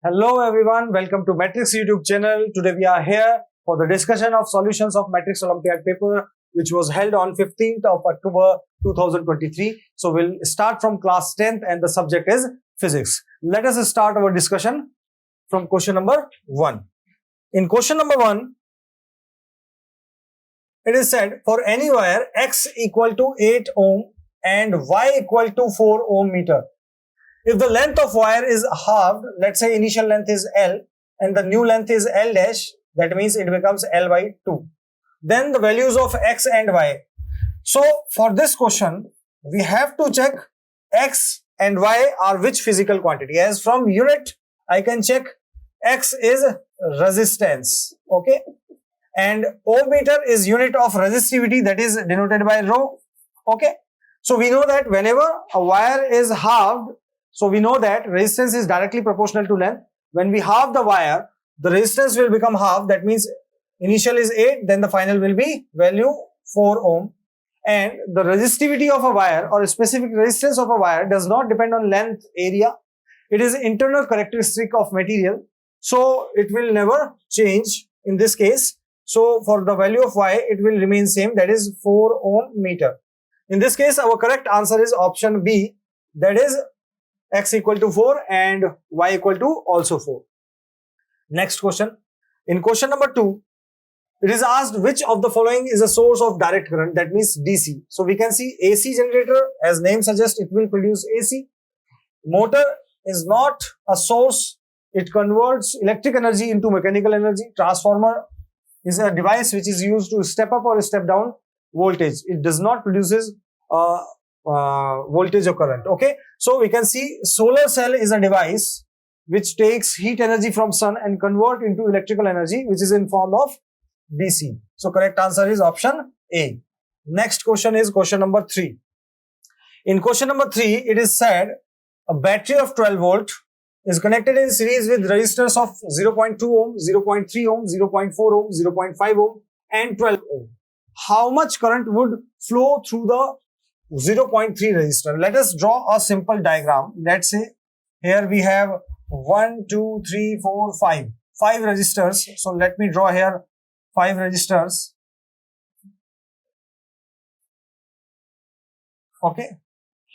Hello everyone, welcome to Matrix YouTube channel. Today we are here for the discussion of solutions of Matrix Olympiad paper which was held on 15th of October 2023. So we'll start from class 10th and the subject is physics. Let us start our discussion from question number 1. In question number 1, it is said for any wire X equal to 8 ohm and Y equal to 4 ohm meter. If the length of wire is halved, let's say initial length is L and the new length is L dash, that means it becomes L by 2. Then the values of X and Y. So for this question, we have to check X and Y are which physical quantity. As from unit, I can check X is resistance, okay? And ohm meter is unit of resistivity, that is denoted by rho, okay? So we know that whenever a wire is halved, so we know that resistance is directly proportional to length. When we halve the wire, the resistance will become half. That means initial is 8, then the final will be value 4 ohm. And the resistivity of a wire or a specific resistance of a wire does not depend on length, area. It is internal characteristic of material. So it will never change in this case. So for the value of Y, it will remain same, that is 4 ohm meter. In this case, our correct answer is option B, that is X equal to 4 and Y equal to also 4. Next question. In question number 2, it is asked which of the following is a source of direct current, that means DC. So we can see AC generator, as name suggests, it will produce AC. Motor is not a source. It converts electric energy into mechanical energy. Transformer is a device which is used to step up or step down voltage. It does not produces voltage or current, okay? So we can see solar cell is a device which takes heat energy from sun and convert into electrical energy, which is in form of DC. So correct answer is option A. Next question is question number 3. In question number 3, it is said a battery of 12 volt is connected in series with resistors of 0.2 ohm, 0.3 ohm, 0.4 ohm, 0.5 ohm and 12 ohm. How much current would flow through the 0.3 resistor? Let us draw a simple diagram. Let's say here we have 1, 2, 3, 4, 5 resistors. So let me draw here 5 resistors. Okay.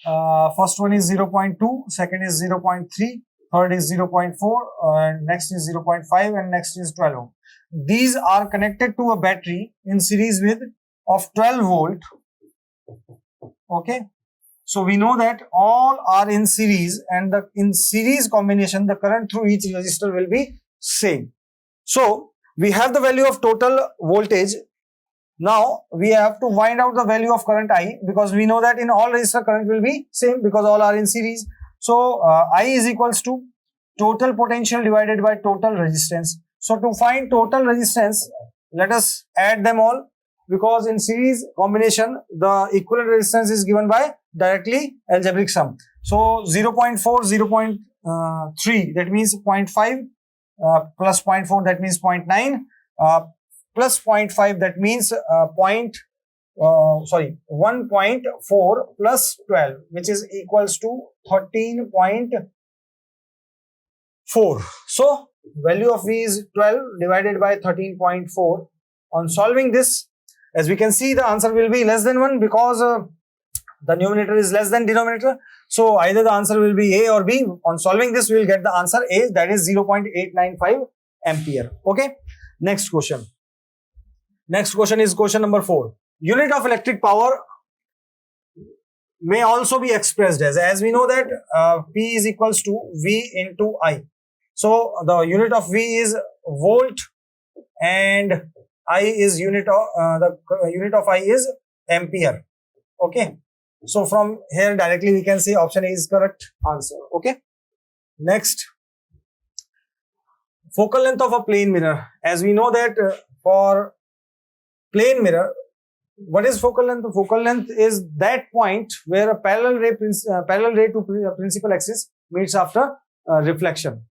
First one is 0.2, second is 0.3, third is 0.4, and next is 0.5 and next is 12 ohm. These are connected to a battery in series with of 12 volt. Okay, so we know that all are in series and the in series combination the current through each resistor will be same. So we have the value of total voltage. Now we have to find out the value of current I, because we know that in all resistor current will be same because all are in series. So I is equals to total potential divided by total resistance. So to find total resistance, let us add them all, because in series combination the equivalent resistance is given by directly algebraic sum. So 0.4, 0.3, that means 0.5 plus 0.4, that means 0.9 plus 0.5, that means 1.4 plus 12, which is equals to 13.4. So value of V is 12 divided by 13.4. On solving this, as we can see, the answer will be less than 1 because the numerator is less than denominator. So either the answer will be A or B. On solving this, we will get the answer A, that is 0.895 ampere. Okay. Next question. Next question is question number 4. Unit of electric power may also be expressed as we know that P is equals to V into I. So the unit of V is volt and I is unit of the unit of I is ampere. Okay. So from here directly we can say option A is correct answer. Okay. Next, focal length of a plane mirror. As we know that for plane mirror, what is focal length? Focal length is that point where a parallel ray to principal axis meets after reflection.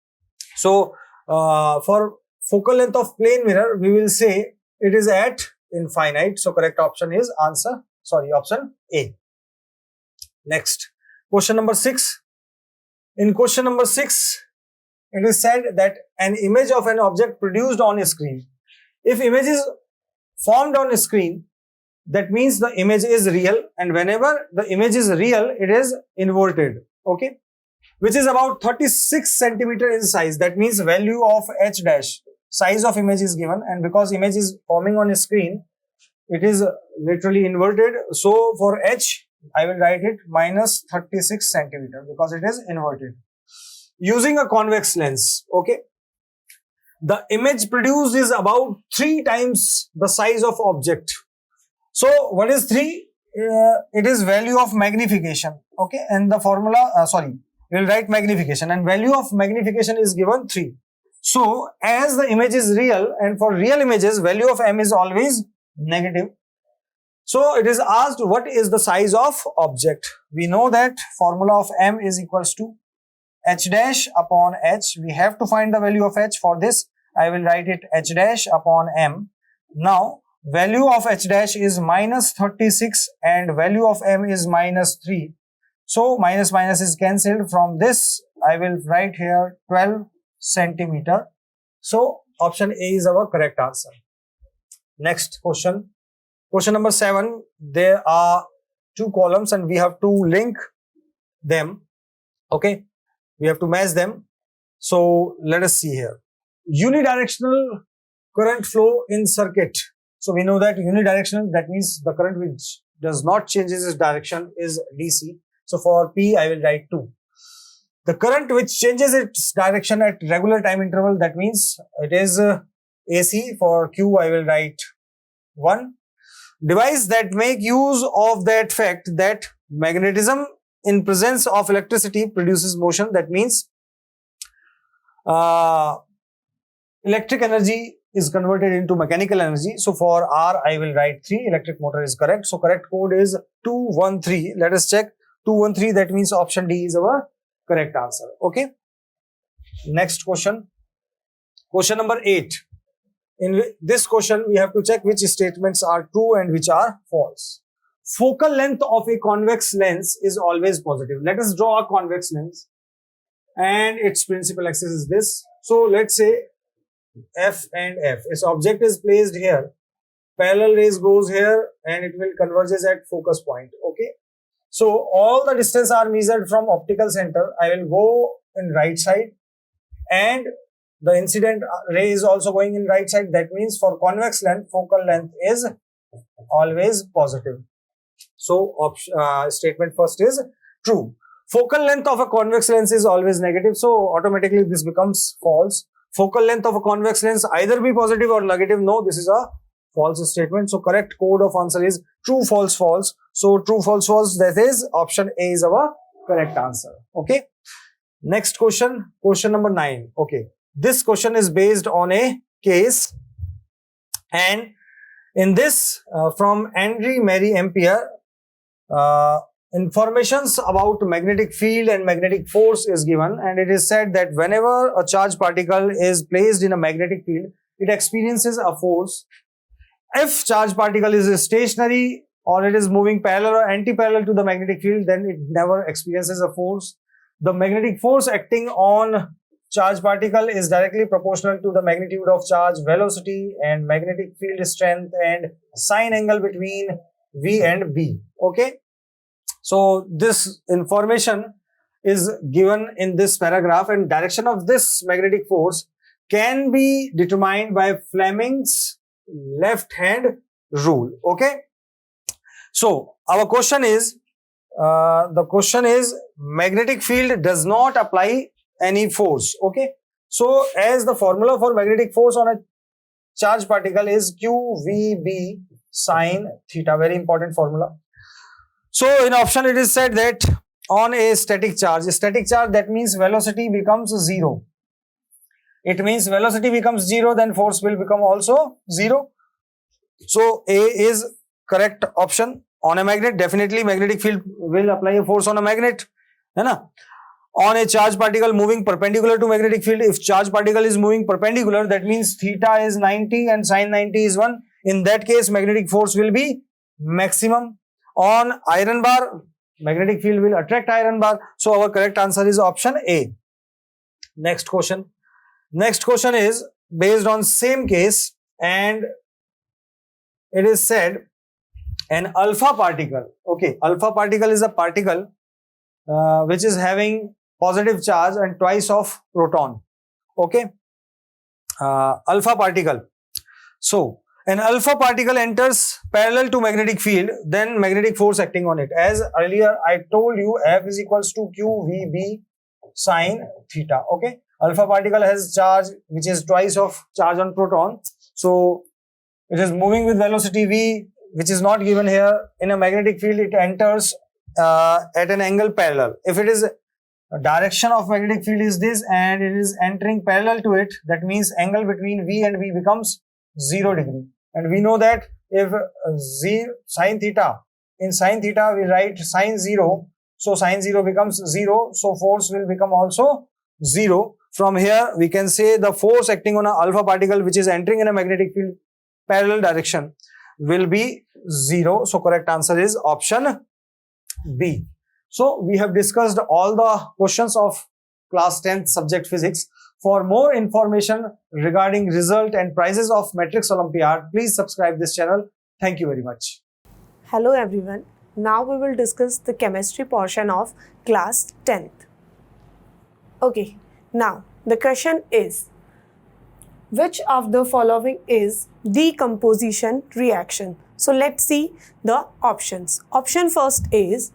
So for focal length of plane mirror, we will say it is at infinite. So correct option is option A. Next, question number 6. In question number 6, it is said that an image of an object produced on a screen. If image is formed on a screen, that means the image is real, and whenever the image is real, it is inverted, okay, which is about 36 centimeter in size. That means value of h dash, size of image is given, and because image is forming on a screen, it is literally inverted. So for h, I will write it minus 36 centimeter because it is inverted. Using a convex lens, okay, the image produced is about 3 times the size of object. So what is 3? It is value of magnification, okay, and the formula, we will write magnification, and value of magnification is given 3. So as the image is real, and for real images, value of m is always negative. So it is asked what is the size of object. We know that formula of m is equals to h dash upon h. We have to find the value of h. For this, I will write it h dash upon m. Now value of h dash is minus 36 and value of m is minus 3. So minus minus is cancelled. From this, I will write here 12 centimeter. So option A is our correct answer. Next question. Question number 7. There are 2 columns and we have to link them. Okay. We have to match them. So let us see here. Unidirectional current flow in circuit. So we know that unidirectional, that means the current which does not change its direction is DC. So for P, I will write 2. The current which changes its direction at regular time interval, that means it is AC. For Q, I will write 1. Device that make use of that fact that magnetism in presence of electricity produces motion. That means electric energy is converted into mechanical energy. So for R, I will write 3. Electric motor is correct. So correct code is 213. Let us check 213. That means option D is our correct answer. Okay. Next question. Question number 8. In this question, we have to check which statements are true and which are false. Focal length of a convex lens is always positive. Let us draw a convex lens and its principal axis is this. So let's say F and F. Its object is placed here. Parallel rays goes here and it will converges at focus point. Okay. So all the distance are measured from optical center. I will go in right side and the incident ray is also going in right side. That means for convex lens, focal length is always positive. So statement first is true. Focal length of a convex lens is always negative. So automatically this becomes false. Focal length of a convex lens either be positive or negative. No, this is a false statement. So correct code of answer is true, false, false. So true, false, false. That is option A is our correct answer. Okay. Next question. Question number 9. Okay. This question is based on a case, and in this from Andre Marie Ampere, informations about magnetic field and magnetic force is given, and it is said that whenever a charged particle is placed in a magnetic field, it experiences a force. If charged particle is stationary or it is moving parallel or anti-parallel to the magnetic field, then it never experiences a force. The magnetic force acting on charged particle is directly proportional to the magnitude of charge, velocity, and magnetic field strength and sine angle between V and B. Okay. So this information is given in this paragraph, and direction of this magnetic force can be determined by Fleming's left hand rule. Okay. So our question is, magnetic field does not apply any force. Okay. So as the formula for magnetic force on a charged particle is QVB sine theta, very important formula. So in option it is said that on a static charge, that means velocity becomes 0. It means velocity becomes 0, then force will become also 0. So A is correct option. On a magnet, definitely magnetic field will apply a force on a magnet. है ना? On a charged particle moving perpendicular to magnetic field, if charged particle is moving perpendicular, that means theta is 90 and sine 90 is 1. In that case, magnetic force will be maximum. On iron bar, magnetic field will attract iron bar. So our correct answer is option A. Next question. Next question is based on same case, and it is said an alpha particle. Okay, alpha particle is a particle which is having positive charge and twice of proton. Okay, alpha particle. So an alpha particle enters parallel to magnetic field, then magnetic force acting on it. As earlier I told you, F is equals to QVB sine theta. Okay, alpha particle has charge which is twice of charge on proton. So it is moving with velocity v, which is not given here. In a magnetic field, it enters at an angle parallel. If it is direction of magnetic field is this and it is entering parallel to it, that means angle between v and v becomes 0 degree. And we know that if sine theta, in sine theta we write sine 0, so sine 0 becomes 0, so force will become also 0. From here we can say the force acting on an alpha particle which is entering in a magnetic field parallel direction will be 0. So correct answer is option B. So we have discussed all the questions of class 10th subject physics. For more information regarding result and prizes of Matrix Olympiad, please subscribe this channel. Thank you very much. Hello everyone. Now we will discuss the chemistry portion of class 10th. Okay, now the question is, which of the following is decomposition reaction? So let's see the options. Option first is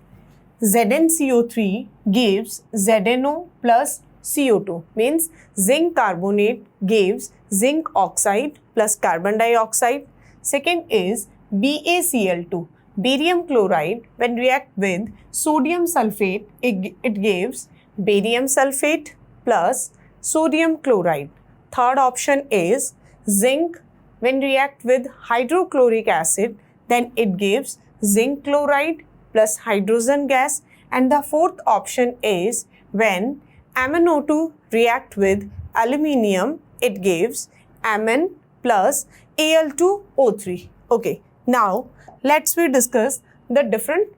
ZnCO3 gives ZnO plus CO2, means zinc carbonate gives zinc oxide plus carbon dioxide. Second is BaCl2, barium chloride, when react with sodium sulfate, it gives barium sulfate plus sodium chloride. Third option is zinc, when react with hydrochloric acid, then it gives zinc chloride plus hydrogen gas. And the fourth option is when MnO2 react with aluminium, it gives Mn plus Al2O3. Okay, now let's discuss the different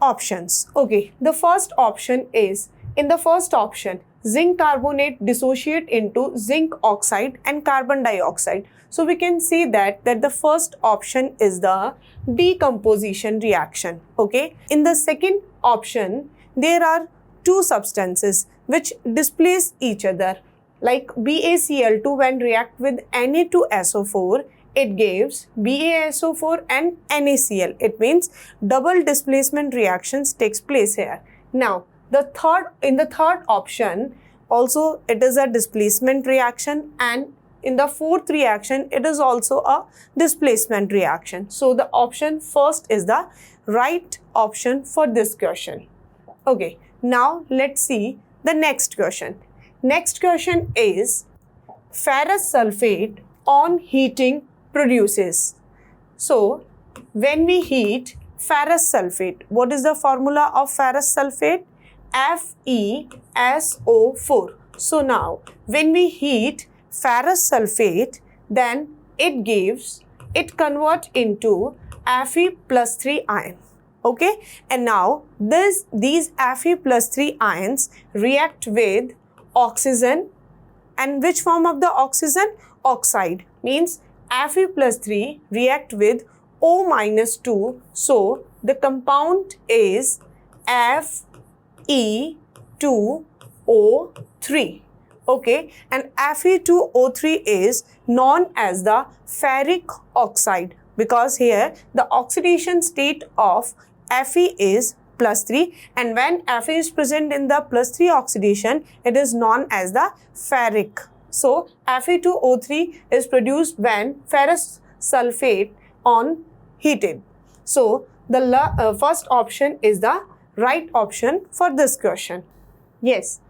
options. Okay, the first option is, in the first option, zinc carbonate dissociate into zinc oxide and carbon dioxide. So we can see that the first option is the decomposition reaction. Okay, in the second option, there are two substances which displace each other, like BaCl2 when react with Na2SO4, it gives BaSO4 and NaCl. It means double displacement reactions takes place here. Now, in the third option, also it is a displacement reaction, and in the fourth reaction, it is also a displacement reaction. So the option first is the right option for this question. Okay, now let's see the next question. Next question is ferrous sulfate on heating produces. So when we heat ferrous sulfate, what is the formula of ferrous sulfate? FeSO4. So now when we heat ferrous sulfate, then it converts into Fe plus 3 ion. Okay, and now these Fe plus 3 ions react with oxygen, and which form of the oxygen? Oxide, means Fe plus 3 react with O minus 2, so the compound is Fe2O3. Okay, and Fe2O3 is known as the ferric oxide, because here the oxidation state of Fe is plus 3, and when Fe is present in the plus 3 oxidation, it is known as the ferric. So Fe2O3 is produced when ferrous sulfate on heated. So the first option is the right option for this question. Yes.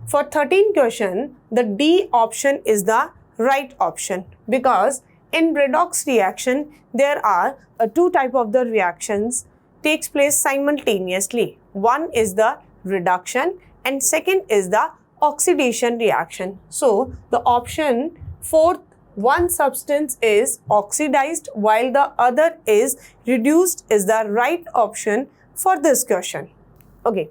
For 13th question, the D option is the right option, because in redox reaction, there are two types of the reactions takes place simultaneously. One is the reduction and second is the oxidation reaction. So the option fourth, one substance is oxidized while the other is reduced, is the right option for this question. Okay,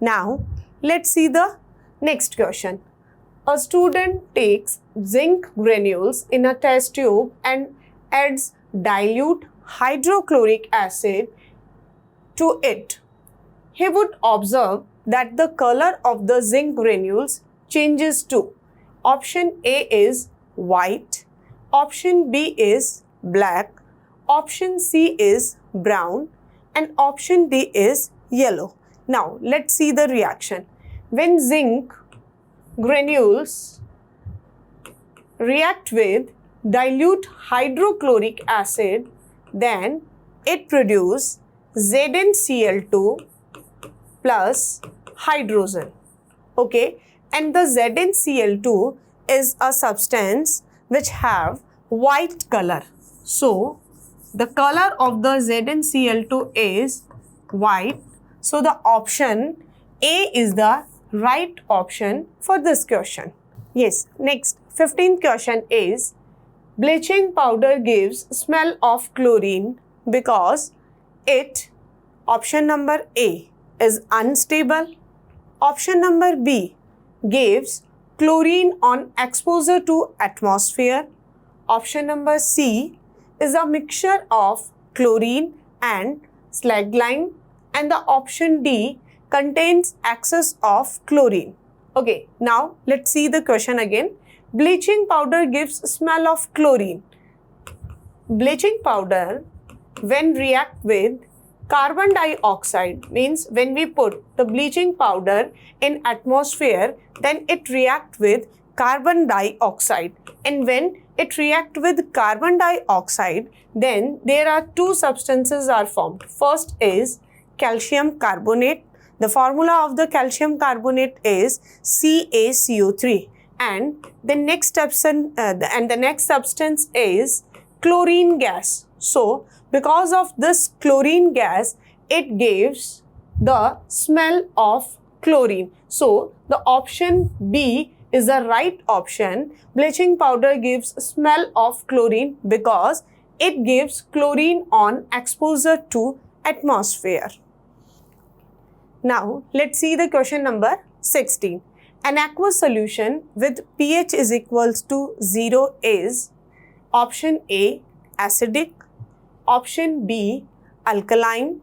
now let's see the next question. A student takes zinc granules in a test tube and adds dilute hydrochloric acid to it. He would observe that the color of the zinc granules changes to option A is white, option B is black, option C is brown, and option D is yellow. Now let's see the reaction. When zinc granules react with dilute hydrochloric acid, then it produces ZnCl2 plus hydrogen. Okay, and the ZnCl2 is a substance which have white color. So the color of the ZnCl2 is white. So the option A is the right option for this question. Yes, next 15th question is bleaching powder gives smell of chlorine because it, option number A, is unstable. Option number B, gives chlorine on exposure to atmosphere. Option number C, is a mixture of chlorine and slag lime. And the option D, contains excess of chlorine. Okay, now let's see the question again. Bleaching powder gives smell of chlorine. Bleaching powder, when react with carbon dioxide, means when we put the bleaching powder in atmosphere, then it react with carbon dioxide. And when it react with carbon dioxide, then there are two substances are formed. First is calcium carbonate. The formula of the calcium carbonate is CaCO3, and the next substance is chlorine gas. So because of this chlorine gas, it gives the smell of chlorine. So the option B is the right option. Bleaching powder gives smell of chlorine because it gives chlorine on exposure to atmosphere. Now let's see the question number 16. An aqueous solution with pH is equals to 0 is option A acidic, option B alkaline,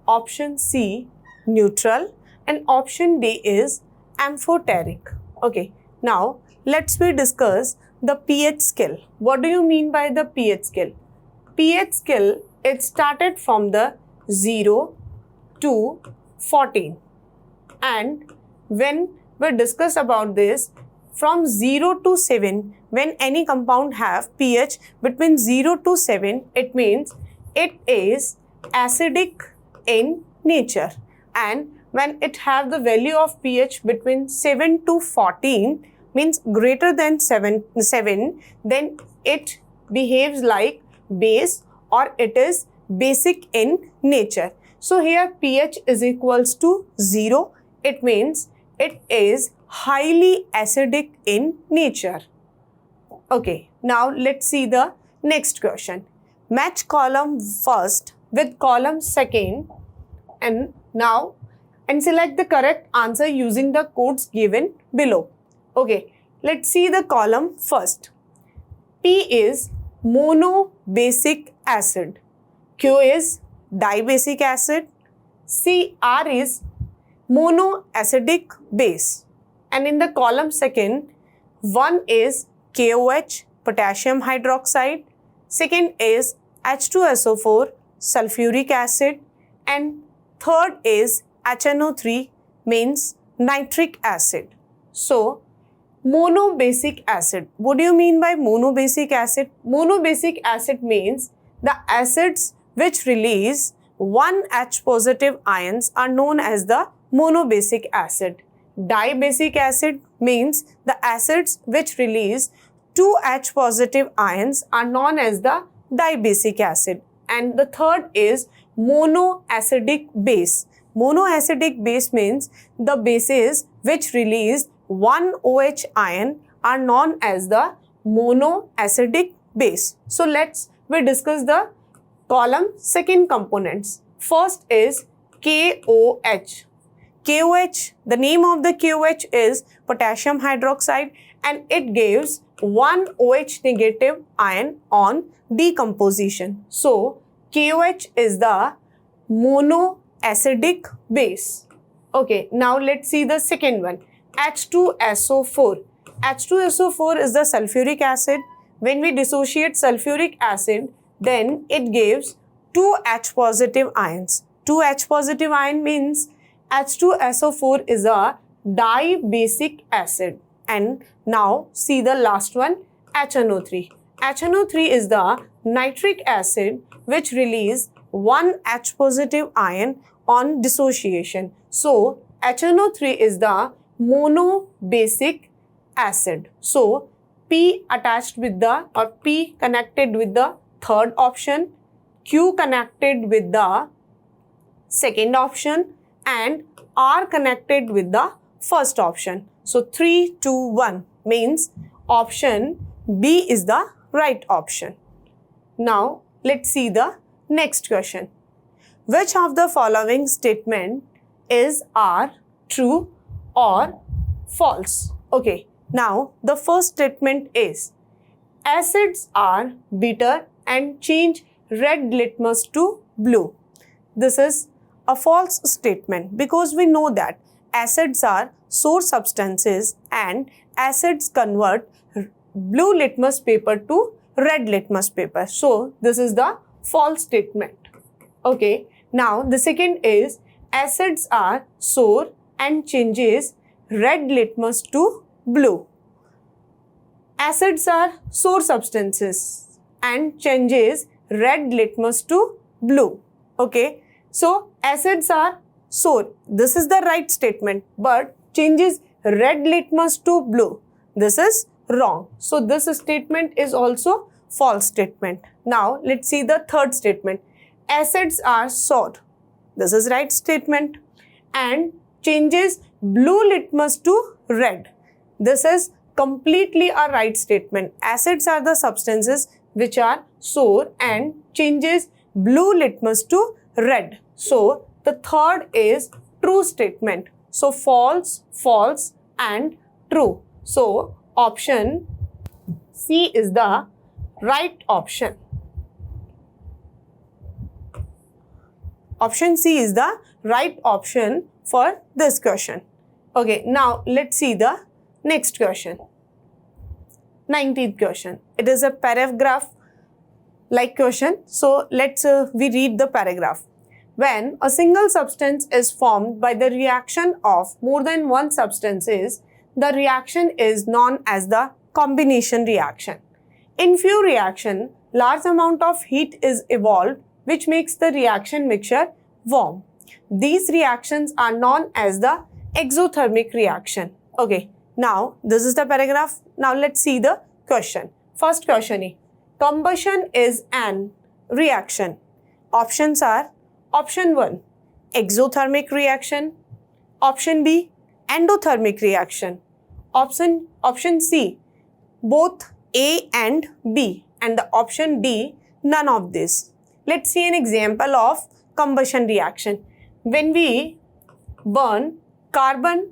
option C neutral, and option D is amphoteric. Okay, now let's discuss the pH scale. What do you mean by the pH scale? pH scale, it started from the 0 to 14, and when we discuss about this, from 0 to 7, when any compound have pH between 0 to 7, it means it is acidic in nature, and when it have the value of pH between 7 to 14, means greater than 7, then it behaves like base or it is basic in nature. So here pH is equals to 0. It means it is highly acidic in nature. Okay, now let's see the next question. Match column first with column second and select the correct answer using the codes given below. Okay, let's see the column first. P is monobasic acid. Q is dibasic acid. Cr is monoacidic base. And in the column second, 1 is KOH, potassium hydroxide. Second is H2SO4, sulfuric acid. And third is HNO3, means nitric acid. So, monobasic acid. What do you mean by monobasic acid? Monobasic acid means the acids which release 1 H positive ions are known as the monobasic acid. Dibasic acid means the acids which release 2 H positive ions are known as the dibasic acid. And the third is monoacidic base. Monoacidic base means the bases which release 1 OH ion are known as the monoacidic base. So we discuss the column second components. First is KOH. KOH, the name of the KOH is potassium hydroxide, and it gives one OH negative ion on decomposition. So KOH is the monoacidic base. Okay, now let's see the second one, H2SO4. H2SO4 is the sulfuric acid. When we dissociate sulfuric acid, then it gives two H positive ions. Two H positive ion means H2SO4 is a dibasic acid. And now see the last one, HNO3. HNO3 is the nitric acid which release one H positive ion on dissociation. So HNO3 is the monobasic acid. So P attached with the, or P connected with the third option, Q connected with the second option, and R connected with the first option. So 3, 2, 1 means option B is the right option. Now let's see the next question. Which of the following statement are true or false? Okay, now the first statement is acids are bitter and change red litmus to blue. This is a false statement because we know that acids are sour substances and acids convert blue litmus paper to red litmus paper. So this is the false statement. Okay, now the second is acids are sour and changes red litmus to blue. Acids are sour substances and changes red litmus to blue. Okay, so acids are sour. This is the right statement, but changes red litmus to blue. This is wrong. So this statement is also false statement. Now let's see the third statement. Acids are sour. This is right statement. And changes blue litmus to red. This is completely a right statement. Acids are the substances which are sour and changes blue litmus to red. So the third is true statement. So false, false and true. So option C is the right option. Option C is the right option for this question. Okay, now let's see the next question. 19th question. It is a paragraph like question. So let's we read the paragraph. When a single substance is formed by the reaction of more than one substances, the reaction is known as the combination reaction. In few reaction, large amount of heat is evolved which makes the reaction mixture warm. These reactions are known as the exothermic reaction. Okay, now this is the paragraph. Now let's see the question. First question is, combustion is an reaction. Options are option 1, exothermic reaction. Option B, endothermic reaction. Option C, both A and B. And the option D, none of this. Let's see an example of combustion reaction. When we burn carbon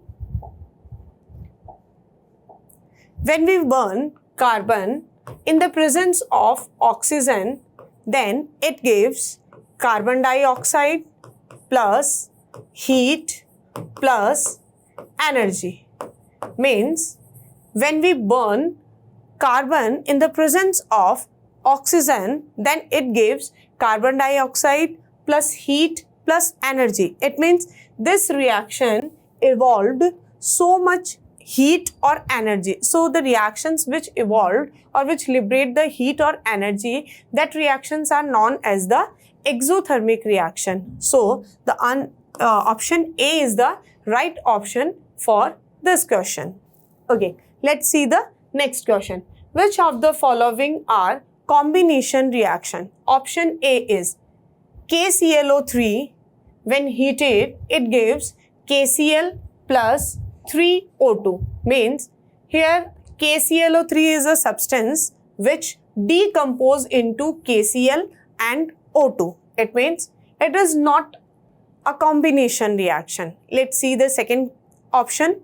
in the presence of oxygen, then it gives carbon dioxide plus heat plus energy. Means when we burn carbon in the presence of oxygen, then it gives carbon dioxide plus heat plus energy. It means this reaction evolved so much heat or energy. So the reactions which evolved or which liberate the heat or energy, that reactions are known as the exothermic reaction. So the option A is the right option for this question. Okay, let's see the next question. Which of the following are combination reaction? Option A is KClO3. When heated, it gives KCl plus 3O2. Means here KClO3 is a substance which decompose into KCl and O2. It means it is not a combination reaction. Let's see the second option.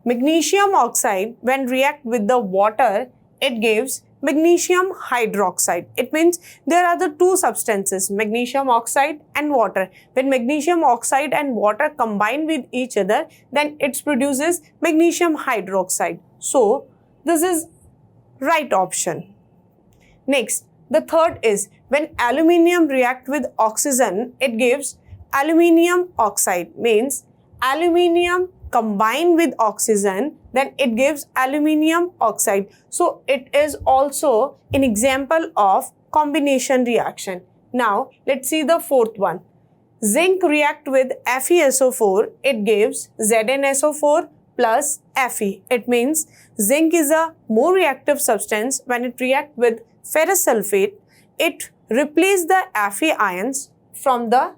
Magnesium oxide, when react with the water, it gives magnesium hydroxide. It means there are the two substances, magnesium oxide and water. When magnesium oxide and water combine with each other, then it produces magnesium hydroxide. So this is right option. Next, the third is when aluminium react with oxygen, it gives aluminium oxide. Means aluminium combine with oxygen, then it gives aluminium oxide. So it is also an example of combination reaction. Now let's see the fourth one. Zinc react with FeSO4, it gives ZnSO4 plus Fe. It means zinc is a more reactive substance. When it react with ferrous sulfate, it replaces the Fe ions from the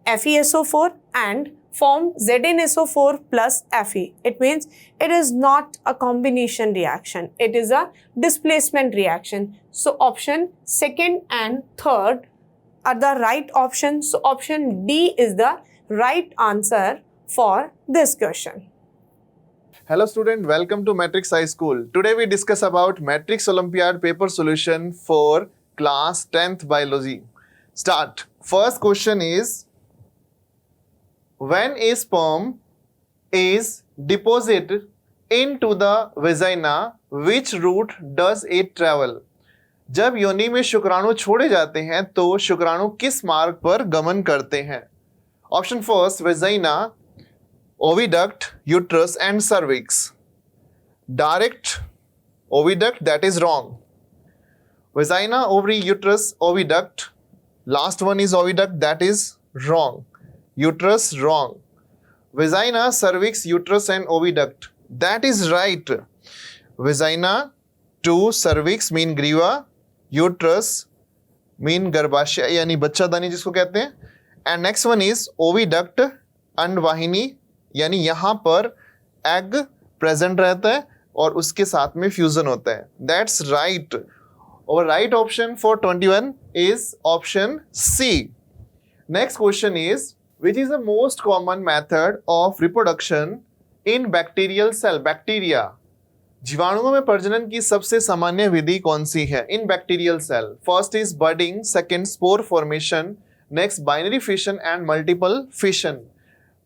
FeSO4 and form ZnSO4 plus Fe. It means it is not a combination reaction. It is a displacement reaction. So option second and third are the right options. So option D is the right answer for this question. Hello student, welcome to Matrix High School. Today we discuss about Matrix Olympiad paper solution for class 10th biology. Start. First question is, when a sperm is deposited into the vagina, which route does it travel? जब योनि में शुक्राणु छोड़े जाते हैं तो शुक्राणु किस मार्ग पर गमन करते हैं? Option first, vagina, oviduct, uterus and cervix. Direct oviduct, that is wrong. Vagina, ovary, uterus, oviduct. Last one is oviduct, that is wrong. Uterus, wrong. Vagina, cervix, uterus and oviduct, that is right. Vagina to cervix mean ग्रीवा, uterus mean गर्भाशय यानी बच्चादानी जिसको कहते हैं, and next one is oviduct, अंडवाहिनी यानी यहाँ पर egg present रहता है और उसके साथ में फ्यूजन होता है. That's right. और right option for 21 is option C. Next question is, which is the most common method of reproduction in bacterial cell? Bacteria, जीवाणुओं में प्रजनन की सबसे सामान्य विधि कौन सी है in bacterial cell? First is budding, second spore formation, next binary fission and multiple fission.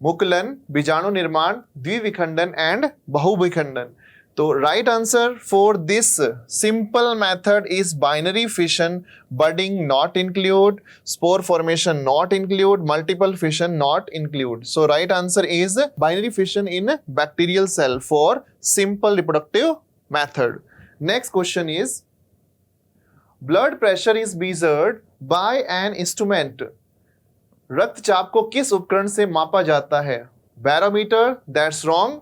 मुकुलन, बीजाणु निर्माण, द्विविखंडन एंड बहुविखंडन. तो right answer for this simple method is binary fission. Budding not include, spore formation not include, multiple fission not include. So right answer is binary fission in bacterial cell for simple reproductive method. Next question is, blood pressure is measured by an instrument. रक्तचाप को किस उपकरण से मापा जाता है? Barometer, that's wrong.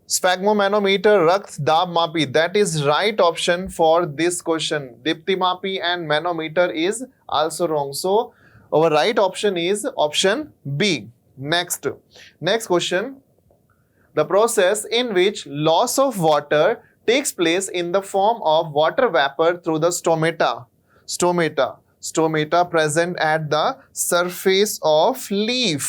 स्फैग्मोमैनोमीटर, रक्त दाब मापी, that is right option for this question. दीप्ति मापी and manometer is also wrong. So our right option is option B. Next question, the process in which loss of water takes place in the form of water vapour through the stomata present at the surface of leaf.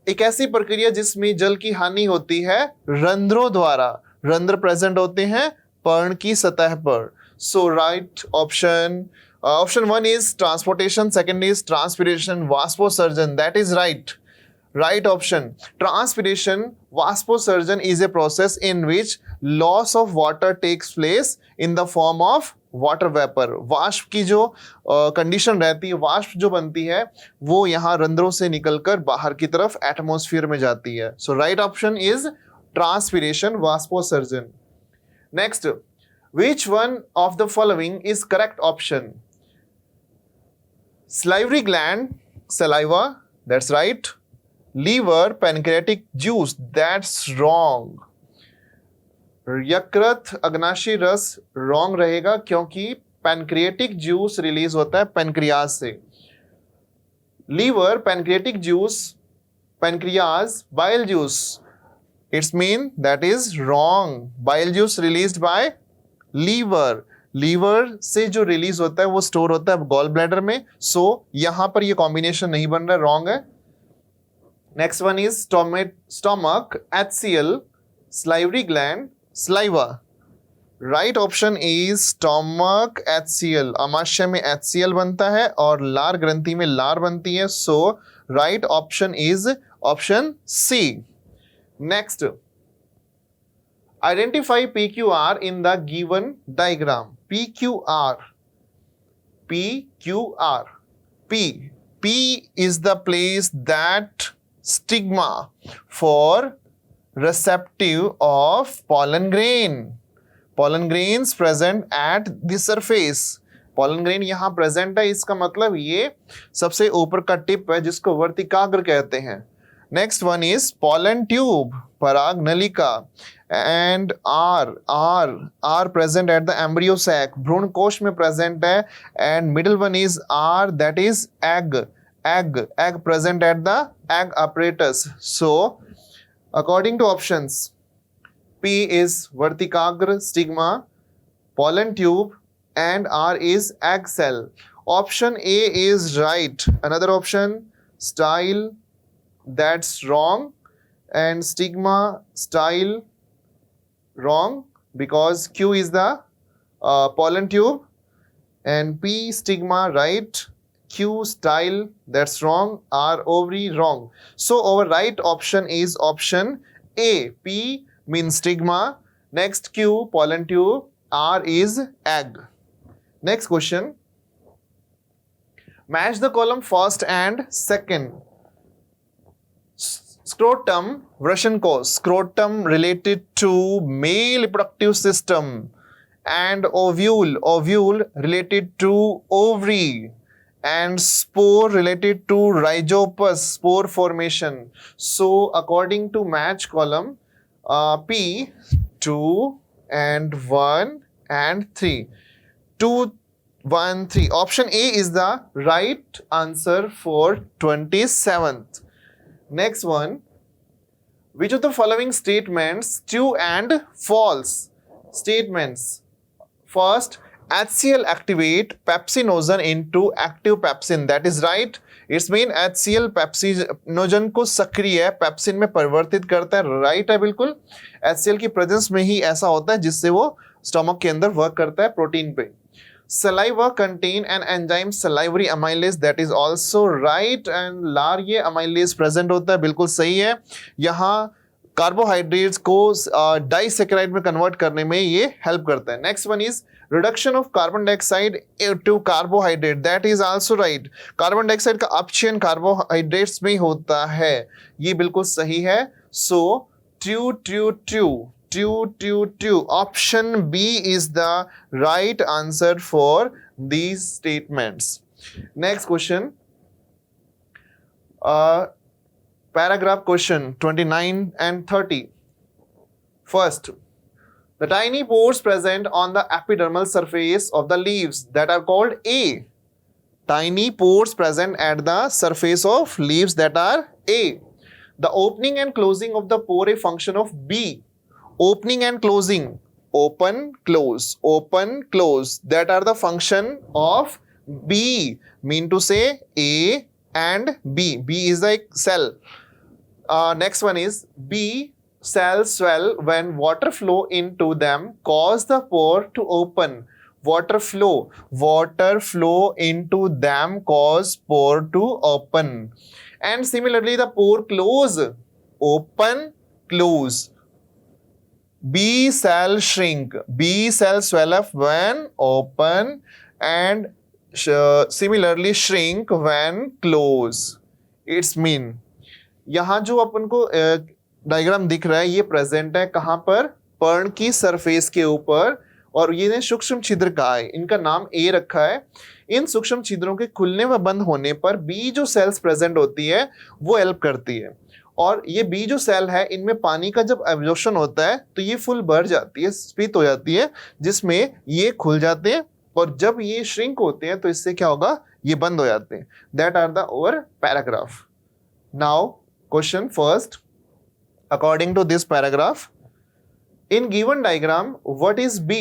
एक ऐसी प्रक्रिया जिसमें जल की हानि होती है रंध्रों द्वारा. रंध्र प्रेजेंट होते हैं पर्ण की सतह पर. So right option, option 1 is transportation, second is transpiration, वाष्पोसर्जन, that is right. Right option. Transpiration, vasosurgeon is a process in which loss of water takes place in the form of water vapor. वाष्प की जो condition रहती है, वाष्प जो बनती है वो यहाँ रंध्रों से निकलकर बाहर की तरफ एटमॉस्फेयर में जाती है. So right option is transpiration, vasosurgeon. Next, which one of the following is correct option? Salivary gland, saliva, that's right. Liver, pancreatic juice, that's wrong. यकृत, अग्नाशय रस wrong रहेगा क्योंकि पैनक्रिएटिक जूस रिलीज होता है पैनक्रियाज से. Liver, pancreatic juice, pancreas, bile juice, it's mean that is wrong. Bile juice released by liver. Liver से जो release होता है वो स्टोर होता है गॉल ब्लैडर में, सो यहां पर ये कॉम्बिनेशन नहीं बन रहा है, रॉन्ग है। Next one is stomach, HCl, salivary gland, saliva. Right option is stomach HCl। अमाशय में HCl बनता है और लार ग्रंथि में लार बनती है, so right option is option C. Next, identify PQR in the given diagram. PQR, P is the place that stigma for receptive of pollen grain. Pollen grains present at the surface. Pollen grain यहाँ present है, इसका मतलब ये सबसे ऊपर का tip है जिसको वर्तिकाग्र कहते हैं। Next one is pollen tube, पराग नलिका, and R present at the embryo sac, भ्रूण कोश में present है, and middle one is R, that is egg present at the egg apparatus. So according to options, P is verticagra stigma, pollen tube, and R is egg cell. Option A is right. Another option, style, that's wrong, and stigma, style, wrong, because Q is the pollen tube, and P stigma, right, Q style, that's wrong, R ovary, wrong. So our right option is option A. P means stigma, next Q pollen tube, R is egg. Next question, match the column first and second. Scrotum, Vrashenkos, scrotum related to male reproductive system, and ovule related to ovary, and spore related to rhizopus, spore formation. So according to match column, P 2 and 1 and 3, 2 1 3. Option A is the right answer for 27th. Next one, which of the following statements true and false? Statements. First, HCl activate pepsinogen into active pepsin, that is right. It's mean HCl pepsinogen को सक्रिय pepsin में परिवर्तित करता है, right है बिल्कुल। HCl की presence में ही ऐसा होता है जिससे वो स्टमक के अंदर वर्क करता है प्रोटीन पे। Saliva contain an enzyme salivary amylase, that is also right, and लार ये amylase present होता है, बिल्कुल सही है। यहाँ कार्बोहाइड्रेट्स को डाइसेकेराइड में कन्वर्ट करने में ये हेल्प करता है। Next one is reduction of carbon dioxide to carbohydrate, that is also right. Carbon dioxide का अपचयन कार्बोहाइड्रेट्स में होता है, ये बिल्कुल सही है। So true, option B is the right answer for these statements. Next question, paragraph question 29 and 30. First, the tiny pores present on the epidermal surface of the leaves that are called A. Tiny pores present at the surface of leaves that are A. The opening and closing of the pore a function of B. Opening and closing, open, close, that are the function of B. Mean to say A and B. B is like cell. Next one is B cells swell when water flow into them cause the pore to open. Water flow into them cause pore to open. And similarly the pore close, open, close. B cell shrink. B cell swell up when open and similarly shrink when close. It's mean यहाँ जो अपन को diagram दिख रहा है ये present है कहाँ पर, पर्ण की सरफेस के ऊपर, और ये सूक्ष्म छिद्र कहा है, इनका नाम ए रखा है। इन सूक्ष्म छिद्रों के खुलने व बंद होने पर बी जो सेल्स प्रेजेंट होती है वो हेल्प करती है, और ये बी जो सेल है इनमें पानी का जब एब्जॉर्प्शन होता है तो ये फुल भर जाती है, स्फीत हो जाती है, जिसमें ये खुल जाते हैं, और जब ये श्रिंक होते हैं तो इससे क्या होगा, ये बंद हो जाते हैं। That are the over paragraph. Now question first, according to this paragraph, in given diagram what is B?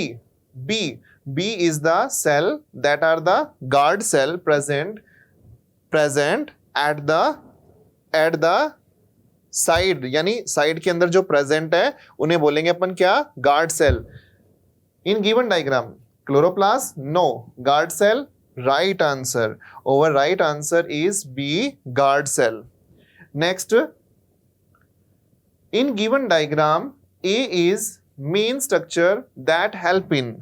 B, B is the cell that are the guard cell present at the side, यानी side के अंदर जो present है उन्हें बोलेंगे अपन क्या, guard cell. In given diagram chloroplast, no. Guard cell, right answer. Over right answer is B, guard cell. Next, in given diagram A is main structure that help in.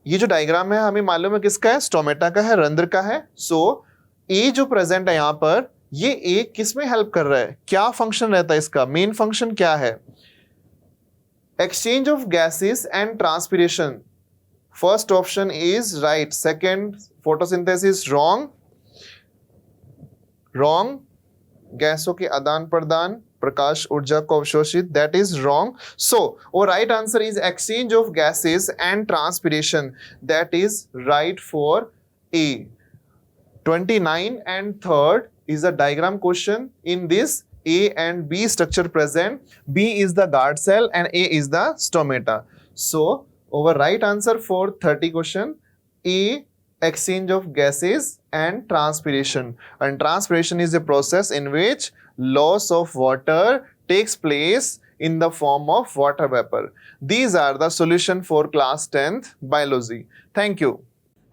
ये जो डायग्राम है हमें मालूम है किसका है, स्टोमेटा का है, रंध्र का है. सो ए जो प्रेजेंट है यहां पर, ये ए किस में हेल्प कर रहा है, क्या फंक्शन रहता है इसका, मेन फंक्शन क्या है. Exchange of gases and transpiration. First option is right. Second, photosynthesis, wrong. गैसों के आदान प्रदान, प्रकाश ऊर्जा को अवशोषित, दैट इज रॉन्ग. सो और right answer is exchange of gases and transpiration, that is right for A. 29 and 3rd is a diagram question. In this, A and B structure present. B is the guard cell and A is the stomata. So, over right answer for 30 question, A, exchange of gases and transpiration. And transpiration is a process in which loss of water takes place in the form of water vapor. These are the solution for class 10th biology. Thank you.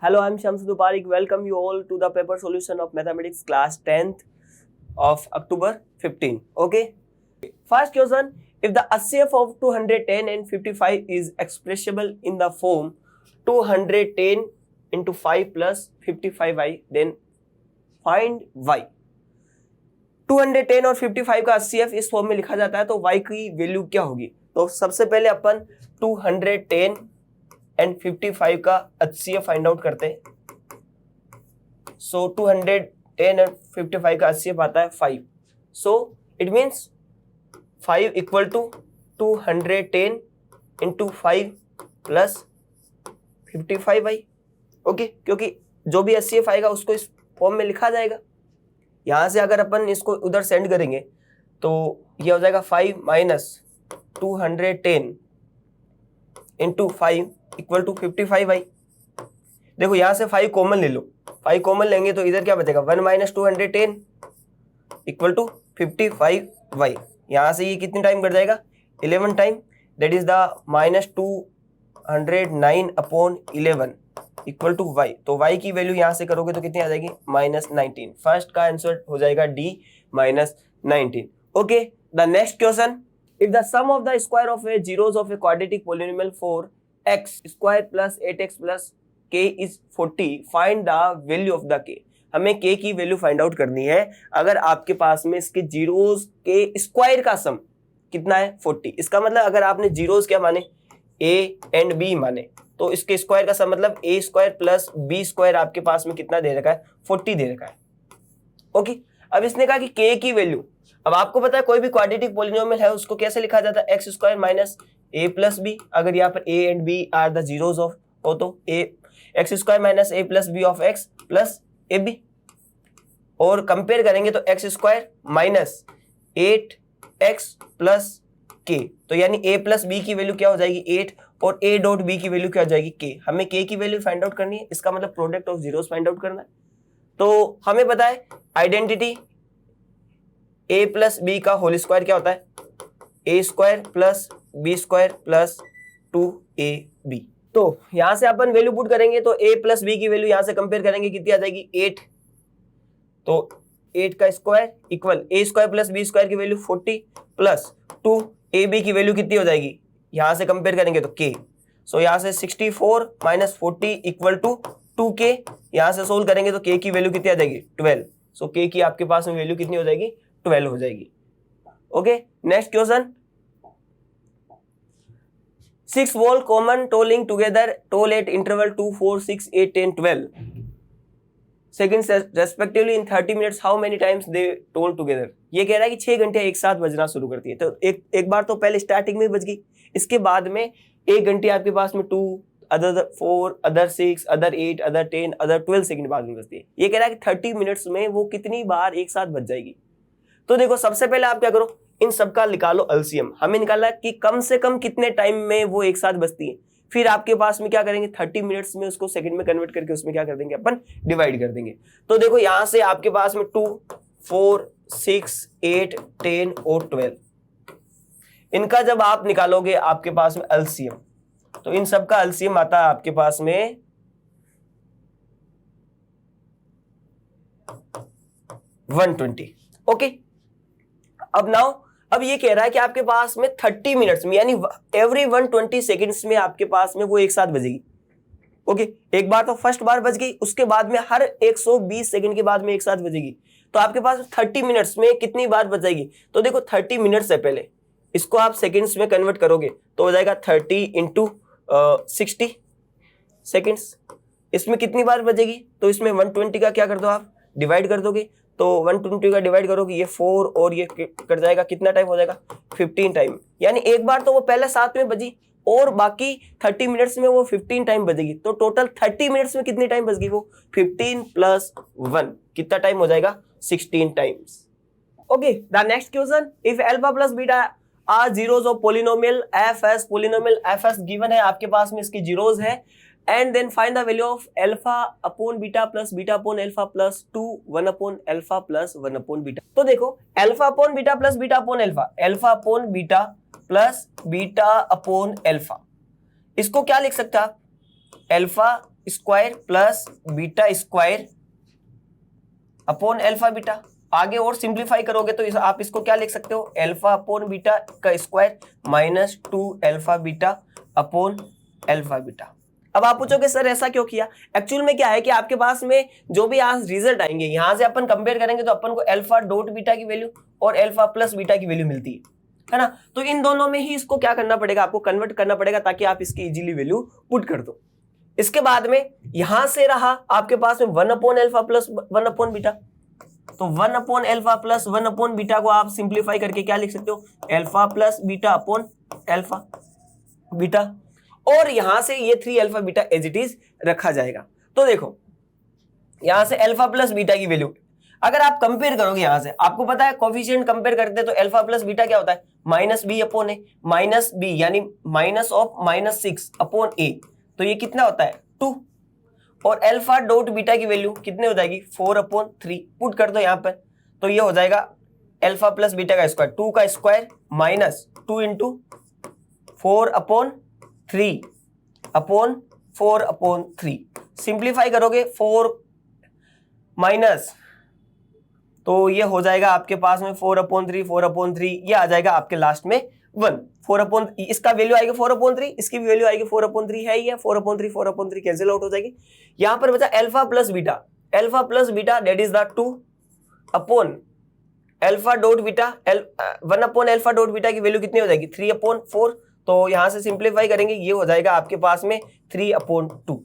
Hello, I'm Shamsuddin Parik. Welcome you all to the paper solution of mathematics class 10th of October 15. Okay. First question: if the HCF of 210 and 55 is expressible in the form 210 into 5 plus 55y, then find y. 210 और 55 का HCF इस form में लिखा जाता है तो y की value क्या होगी. तो सबसे पहले अपन 210 एंड 55 का HCF फाइंड आउट करते हैं. सो 210 और 55 का HCF आता है 5. So it means 5 equal to 210 into 5 plus 55y. Okay, क्योंकि जो भी HCF आएगा उसको इस फॉर्म में लिखा जाएगा. यहाँ से अगर अपन इसको उधर सेंड करेंगे तो ये हो जाएगा 5 minus 210 into 5 equal to 55y. देखो यहाँ से 5 कॉमन ले लो. 5 कॉमन लेंगे तो इधर क्या बचेगा, 1 माइनस 210 इक्वल टू 55y. यहाँ से ये कितनी टाइम कट जाएगा, 11 time. That is the minus 209 upon 11 equal to y. तो y की वैल्यू यहाँ से करोगे तो कितनी आ जाएगी, माइनस 19. फर्स्ट का आंसर हो जाएगा D, minus 19. Okay, the next question: if the sum of the square of a zeros of a quadratic polynomial for x square plus 8x plus k is 40, find the value of the k. हमें k की value find out करनी है. अगर आपके पास में इसके zeros के स्क्वायर का सम कितना है, 40. इसका मतलब अगर आपने जीरोस क्या माने, a एंड b माने, तो इसके स्क्वायर का सम मतलब a square plus b square आपके पास में कितना दे रखा है, 40 दे रखा है. ओके, अब इसने कहा कि k की वैल्यू. अब आपको पता है कोई भी क्वाड्रेटिक पॉलिनोमियल है उसको कैसे लिखा जाता है, x square minus a plus b. अगर यहाँ पर a and b are the zeros of हो तो a x square minus a plus b of x plus a b. और कंपेयर करेंगे तो x square minus 8x plus k, तो यानी a प्लस बी की वैल्यू क्या हो जाएगी, 8, और a डॉट b की वैल्यू क्या हो जाएगी, k. हमें k की वैल्यू फाइंड आउट करनी है. इसका मतलब product of zeros find out करना है. तो हमें पता है आइडेंटिटी a प्लस बी का होल स्क्वायर क्या होता है, a square plus b square plus 2ab. तो यहां से अपन वैल्यू पुट करेंगे तो a प्लस बी की वैल्यू यहां से कंपेयर करेंगे कितनी आ जाएगी, 8. तो 8 का square equal a square plus b square की वैल्यू 40 प्लस 2ab की वैल्यू कितनी हो जाएगी, यहां से कंपेयर करेंगे तो k. सो यहां से 64 माइनस 40 इक्वल टू 2k. यहां से सोल्व करेंगे तो k की वैल्यू कितनी आ जाएगी, 12. सो k की आपके पास में वैल्यू कितनी हो जाएगी, 12 हो जाएगी. Okay, next question: 6 wall common tolling together toll at interval 2, 4, 6, 8, 10, 12 seconds respectively in 30 minutes. How many times they toll together? ये कह रहा है कि 6 घंटे एक साथ बजना शुरू करती है. तो एक बार तो पहले स्टार्टिंग में बज गई, इसके बाद में 1 घंटे आपके पास में 2, other 4, other 6, other 8, other 10, other 12 second बाद में बजती है. ये कह रहा है कि 30 मिनट्स में वो कितनी बार एक साथ बज जाएगी. तो देखो सबसे पहले आप क्या करो, इन सबका निकालो एलसीएम. हमें निकालना है कि कम से कम कितने टाइम में वो एक साथ बजती है. फिर आपके पास में क्या करेंगे 30 मिनट्स में उसको सेकंड में कन्वर्ट करके उसमें क्या कर देंगे अपन डिवाइड कर देंगे। तो देखो यहां से आपके पास में 2, 4, 6, 8, 10 और 12 इनका जब आप निकालोगे आपके पास में एलसीएम, तो इन सब का एलसीएम आता है आपके पास में 120। ओके, अब ये कह रहा है कि आपके पास में 30 मिनट्स में यानी एवरी 120 सेकेंड्स में आपके पास में वो एक साथ बजेगी। ओके, एक बार तो फर्स्ट बार बज गई, उसके बाद में हर 120 सेकंड के बाद में एक साथ बजेगी। तो आपके पास 30 मिनट्स में कितनी बार बजेगी? तो देखो 30 मिनट्स है, पहले इसको आप सेकंड्स में कन्वर्ट करोगे तो हो जाएगा 30 इंटू 60 सेकेंड्स। इसमें कितनी बार बजेगी? तो इसमें 120 का क्या कर दो आप डिवाइड कर दोगे, तो 120 का डिवाइड करोगे ये 4 और ये कट जाएगा, कितना टाइम हो जाएगा 15 टाइम। यानी एक बार तो वो पहले साथ में बजी और बाकी 30 मिनट्स में वो 15 टाइम बजेगी। तो टोटल 30 मिनट्स में कितनी टाइम बजेगी? वो 15 + 1 कितना टाइम हो जाएगा 16 times. Okay, the next question, if alpha plus beta are zeros of polynomial f s given है, आपके पास में इसकी जीरोस है, and then find the value of alpha upon beta plus beta upon alpha plus 2 1 upon alpha plus 1 upon beta। तो देखो alpha upon beta plus beta upon alpha, alpha upon beta plus beta upon alpha, इसको क्या लिख सकते हैं आप? alpha square plus beta square upon alpha beta. आगे और सिंप्लीफाई करोगे तो आप इसको क्या लिख सकते हो? अल्फा अपॉन बीटा का square minus 2 alpha beta upon alpha beta. अब आप पूछोगे सर ऐसा क्यों किया? एक्चुअल में क्या है कि आपके पास में जो भी आज रिजल्ट आएंगे यहां से अपन कंपेयर करेंगे तो अपन को अल्फा डॉट बीटा की वैल्यू और अल्फा प्लस बीटा की वैल्यू मिलती है ना। तो इन दोनों में ही इसको क्या करना पड़ेगा, आपको कन्वर्ट करना पड़ेगा ताकि आप इसकी इजीली वैल्यू पुट कर दो। इसके बाद में यहां से रहा आपके पास में 1 upon alpha plus 1 upon beta, तो 1 upon alpha plus 1 upon beta को आप सिंप्लीफाई करके क्या लिख सकते हो? Alpha plus beta upon alpha beta, और यहां से ये 3 alpha beta as it is रखा जाएगा। तो देखो यहां से अल्फा प्लस बीटा की वैल्यू अगर आप कंपेयर करोगे, यहां से आपको पता है कोफिशिएंट कंपेयर करते हैं तो अल्फा प्लस बीटा क्या होता है? माइनस बी अपॉन ए, माइनस बी यानी माइनस ऑफ -6 अपॉन ए, तो ये कितना होता है 2, और अल्फा डॉट बीटा की वैल्यू कितने हो जाएगी 4 अपॉन 3। पुट कर दो यहां पर, तो ये हो जाएगा अल्फा प्लस बीटा का स्क्वायर, 2 का square minus 2 into 4 upon 3 upon 4 upon 3। Simplify करोगे 4 माइनस, तो ये हो जाएगा आपके पास में 4 अपॉन 3, 4 अपॉन 3, ये आ जाएगा आपके लास्ट में 1। 4 अपॉन इसका वैल्यू आएगी 4 अपॉन 3, इसकी वैल्यू आएगी 4 अपॉन 3 है ही है, 4 अपॉन 3 कैंसिल आउट हो जाएगी। यहां पर बचा alpha plus beta that is the 2 upon alpha dot beta, 1 upon alpha dot beta की वैल्यू कितनी हो जाएगी 3 अपॉन 4, तो यहां से सिंप्लीफाई करेंगे ये हो जाएगा आपके पास में 3 अपॉन 2।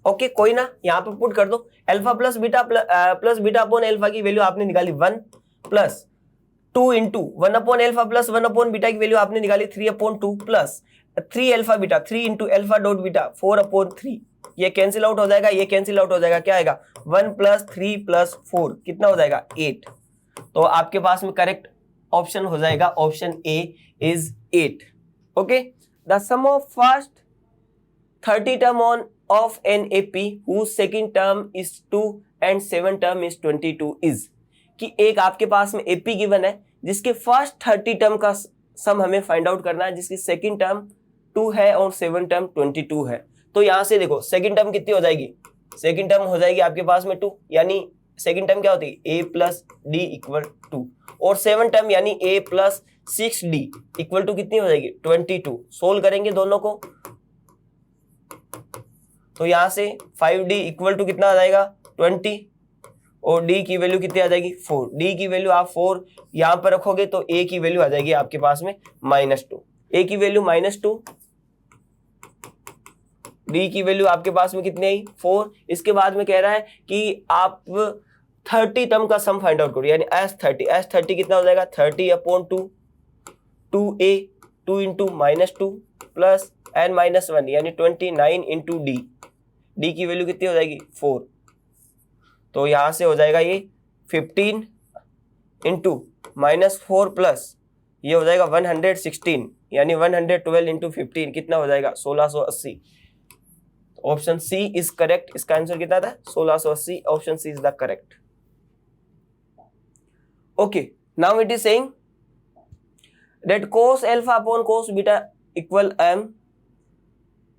ओके, कोई ना, यहां पर पुट कर दो alpha plus beta upon alpha की वैल्यू आपने निकाली 1 plus 2 into 1 upon alpha plus 1 upon beta की वैल्यू आपने निकाली 3 upon 2 plus 3 alpha beta, 3 into alpha dot beta 4 upon 3, ये कैंसिल आउट हो जाएगा, ये कैंसिल आउट हो जाएगा, क्या आएगा 1 प्लस 3 प्लस 4 कितना हो जाएगा 8। तो आपके पास में करेक्ट ऑप्शन हो जाएगा option A is 8। Okay, the sum of first 30 term on of an AP whose second term is 2 and 7 term is 22 is, कि एक आपके पास में AP गिवन है जिसके फर्स्ट 30 टर्म का सम हमें फाइंड आउट करना है, जिसकी सेकंड टर्म 2 है और 7 टर्म 22 है। तो यहां से देखो सेकंड टर्म कितनी हो जाएगी, सेकंड टर्म हो जाएगी आपके पास में 2, यानी सेकंड टर्म क्या होती है A प्लस D इक्वल 2, और 7 टर्म यानी A plus 6D equal to कितनी हो जाएगी 22। सोल्व करेंगे दोनों को तो यहां से 5D इक्वल टू कितना आ जाएगा 20, और D की वैल्यू कितनी आ जाएगी 4। D की वैल्यू आप 4 यहां पर रखोगे तो A की वैल्यू आ जाएगी आपके पास में -2, A की वैल्यू -2, D की वैल्यू आपके पास में कितनी आई 4। इसके बाद में कह रहा है कि आप 30 टर्म का सम फाइंड आउट करो, यानी S30 कितना हो जाएगा 30 upon 2, 2A 2 into -2 plus n-1 यानी 29 इंटू D की वैल्यू कितनी हो जाएगी 4। तो यहां से हो जाएगा ये 15 इंटू -4 प्लस ये हो जाएगा 116, यानी 112 इंटू 15 कितना हो जाएगा 1680। Option C is correct. इसका आंसर कितना था 1680। Option C is the correct. Okay, now it is saying that cos alpha upon cos beta equal m,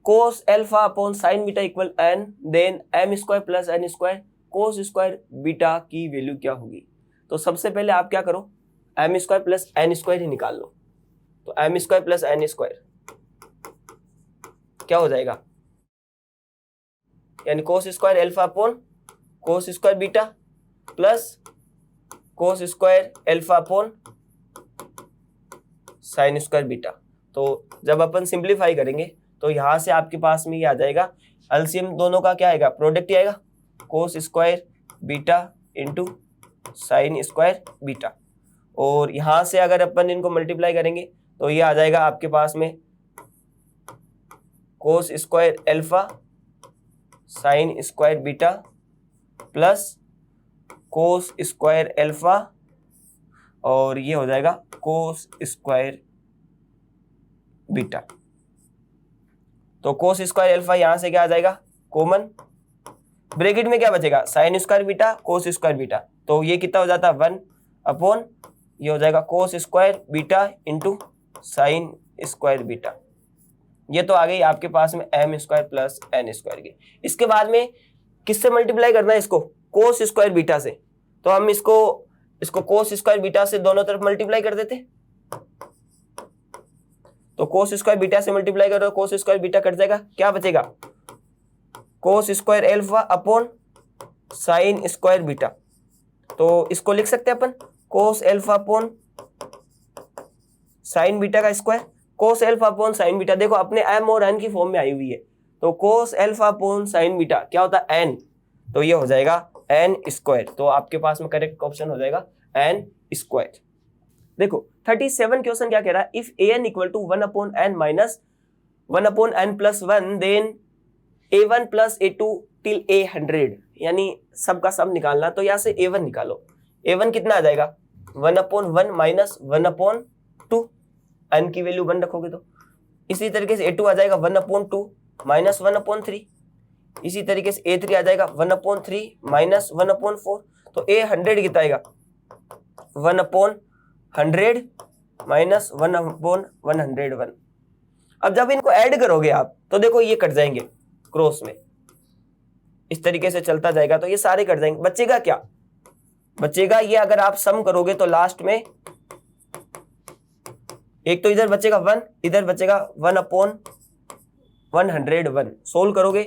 cos alpha upon sin beta equal n, then m square plus n square cos square beta की value क्या होगी। तो सबसे पहले आप क्या करो, m square plus n square ही निकाल लो। तो m square plus n square क्या हो जाएगा, यानी cos square alpha upon cos square beta plus cos square alpha upon sine square beta. तो जब अपन सिंप्लीफाई करेंगे तो यहां से आपके पास में ये आ जाएगा, एलसीएम दोनों का क्या आएगा, प्रोडक्ट ही आएगा, कोस square beta into sin square beta. और यहां से अगर अपन इनको मल्टीप्लाई करेंगे तो ये आ जाएगा आपके पास में कोस square alpha sign square beta plus cos square alpha, और ये हो जाएगा कोस स्क्वायर बीटा। तो कोस स्क्वायर एल्फा यहां से क्या आ जाएगा कॉमन, ब्रैकेट में क्या बचेगा साइन स्क्वायर बीटा कोस स्क्वायर बीटा। तो ये कितना हो जाता है 1 अपॉन ये हो जाएगा cos square beta into sin square beta. ये तो आ गई आपके पास में m square plus n square की। इसके बाद में किससे मल्टीप्लाई करना है इसको, कोस स्क्वायर बीटा से। तो हम इसको कोस स्क्वायर बीटा से दोनों तरफ मल्टीप्लाई कर देते। तो कोस स्क्वायर बीटा से मल्टीप्लाई करो, कोस स्क्वायर बीटा कट जाएगा, क्या बचेगा cos square alpha upon sine square beta. तो इसको लिख सकते हैं अपन cos alpha upon sine beta का square. Cos alpha upon sine beta देखो अपने एम और एन की फॉर्म में आई हुई है। तो कोस एल्फा अपॉन साइन बीटा क्या होता है एन, तो ये हो जाएगा एन स्क्वायर। तो आपके पास में करेक्ट ऑप्शन हो जाएगा एन स्क्वायर। देखो 37 क्वेश्चन क्या कह रहा है, if a n equal to 1 upon n minus 1 upon n plus 1 then a1 plus a2 till a100, यानी सबका सब निकालना। तो यहाँ से a1 निकालो, a1 कितना आ जाएगा 1 अपॉन 1 माइनस 1 अपॉन 2, एन की वैल्यू 1 रखोगे तो। इसी तरीके से a2 आ जाएगा 1 अपॉन 2 माइनस 1 अपॉन 3। इसी तरीके से a3 आ जाएगा 1 अपॉन 3 माइनस 1 अपॉन 4। तो a100 कितना आएगा 1 अपॉन 100 माइनस 1 अपॉन 101। अब जब इनको ऐड करोगे आप तो देखो ये कट जाएंगे क्रॉस में, इस तरीके से चलता जाएगा तो ये सारे कट जाएंगे। बचेगा क्या, बचेगा ये अगर आप सम करोगे तो लास्ट में एक तो इधर बचेगा 1, इधर बचेगा 1 अपॉन 101। सोल्व करोगे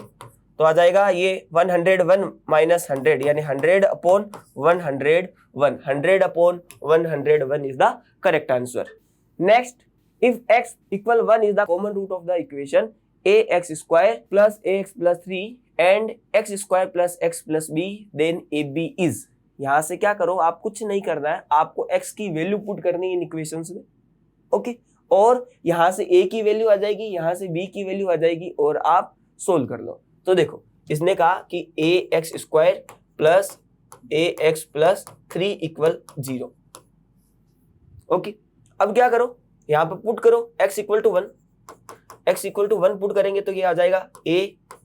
तो आ जाएगा ये 101 माइनस 100, यानी 100 upon 101। 100 upon 101 is the correct answer. Next, if x equal 1 is the common root of the equation ax square plus ax plus 3 and x square plus x plus b, then ab is. यहां से क्या करो, आप कुछ नहीं करना है, आपको x की वैल्यू पुट करनी है इन इक्वेशंस में। ओके, और यहां से a की वैल्यू आ जाएगी, यहां से b की वैल्यू आ जाएगी और आप सोल्व कर लो। तो देखो इसने कहा कि ax square plus ax plus 3 equal 0। Okay, अब क्या करो, यहां पर पुट करो x equal to 1, x equal to 1 put करेंगे तो ये आ जाएगा a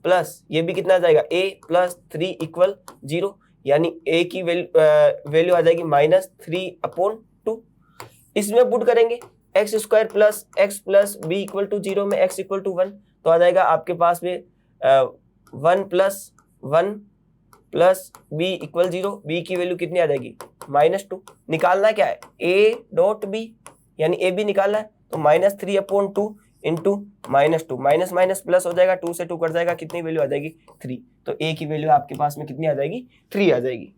प्लस ये भी कितना आ जाएगा a प्लस 3 इक्वल 0, यानी a की वैल्यू आ जाएगी माइनस 3 अपॉन 2। इसमें पुट करेंगे x square plus x plus b equal to 0 में x इक्वल टू 1, तो आ जाएगा आपके पास में 1 plus 1 plus b equal 0, b की वैल्यू कितनी आ जाएगी माइनस 2। निकालना क्या है a डॉट b, यानी a b निकालना है। तो minus 3 upon 2 into minus 2, minus minus plus हो जाएगा, 2 से 2 कट जाएगा, कितनी वैल्यू आ जाएगी 3। तो a की वैल्यू आपके पास में कितनी आ जाएगी 3 आ जाएगी।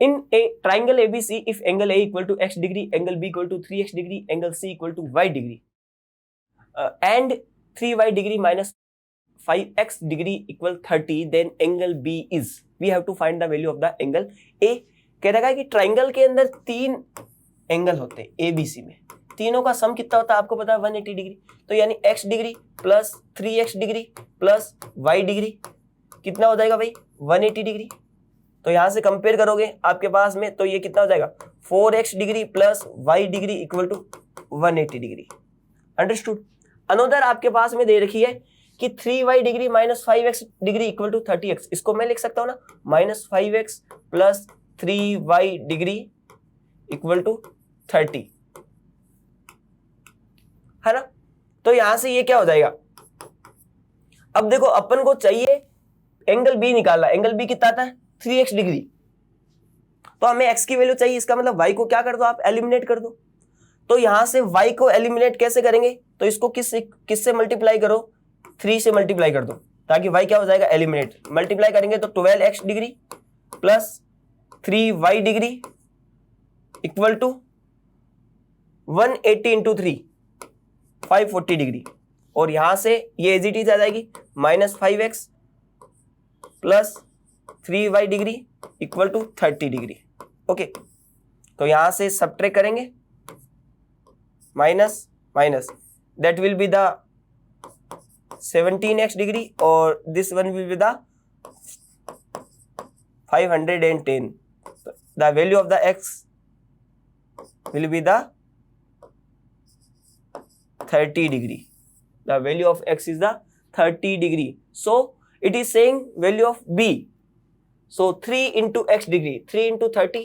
In a triangle ABC, if angle A equal to x degree, angle B equal to 3x degree, angle C equal to y degree and 3y degree minus 5x degree equal 30, then angle B is. We have to find the value of the angle A। कह रहा है कि triangle के अंदर 3 angle होते हैं ABC में, तीनों का सम कितना होता है आपको पता है 180 डिग्री। तो यानी x degree plus 3x degree plus y degree कितना हो जाएगा भाई 180 डिग्री। तो यहां से कंपेयर करोगे आपके पास में, तो ये कितना हो जाएगा 4x degree plus y degree equal to 180 degree. Understood. Another आपके पास में दे रखी है कि 3y degree minus 5x degree equal to 30x। इसको मैं लिख सकता हूं ना, minus 5x plus 3y degree equal to 30, है ना। तो यहां से ये क्या हो जाएगा, अब देखो अपन को चाहिए एंगल बी निकालना। एंगल बी कितना आता है 3x डिग्री, तो हमें x की वैल्यू चाहिए। इसका मतलब y को क्या कर दो आप, एलिमिनेट कर दो। तो यहां से y को एलिमिनेट कैसे करेंगे, तो इसको किससे मल्टीप्लाई करो, 3 से मल्टीप्लाई कर दो, ताकि y क्या हो जाएगा एलिमिनेट। मल्टीप्लाई करेंगे तो 12x degree plus 3y degree equal to 180 into 3 540 degree. और यहां से ये एज इट इज आ जाएगी minus 5x plus 3y degree equal to 30 degree. Okay, तो यहां से सब्ट्रैक्ट करेंगे, minus minus, that will be the 17x degree और this one will be the 510। The value of the x will be the 30 degree. The value of x is the 30 degree. So it is saying value of b. So 3 into x degree, 3 into 30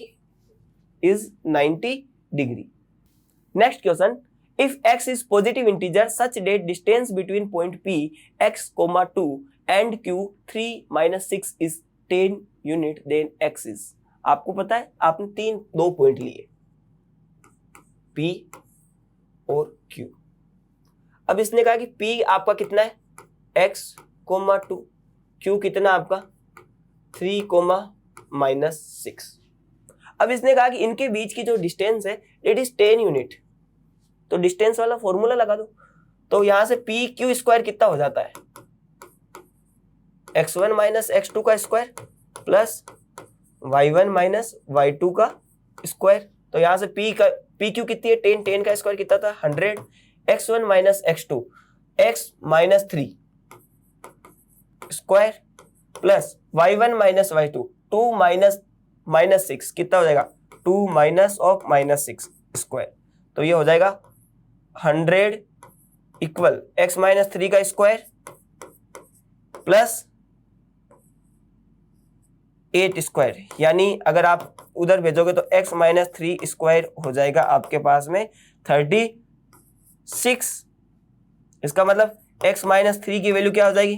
is 90 degree. Next question. If x is positive integer such that distance between point P, x, 2 and Q 3 minus 6 is 10 unit, then x is. आपको पता है आपने दो point लिए P और Q। अब इसने कहा कि P आपका कितना है x, 2, Q कितना आपका 3, माइनस 6। अब इसने कहा कि इनके बीच की जो डिस्टेंस है इट इज 10 यूनिट। तो डिस्टेंस वाला फॉर्मूला लगा दो। तो यहां से पी क्यू स्क्वायर कितना हो जाता है, x1 माइनस x2 का square plus y1 minus y2 का स्क्वायर। तो यहां से पी क्यू कितनी है 10, 10 का स्क्वायर कितना था 100, x1 minus x2 x minus 3 square plus y1 minus y2 2 minus 6 कितना हो जाएगा 2 माइनस ऑफ माइनस 6 स्क्वायर। तो ये हो जाएगा 100 इक्वल x माइनस 3 का स्क्वायर प्लस 8 स्क्वायर। यानी अगर आप उधर भेजोगे तो x माइनस 3 स्क्वायर हो जाएगा आपके पास में 36। इसका मतलब x माइनस 3 की वैल्यू क्या हो जाएगी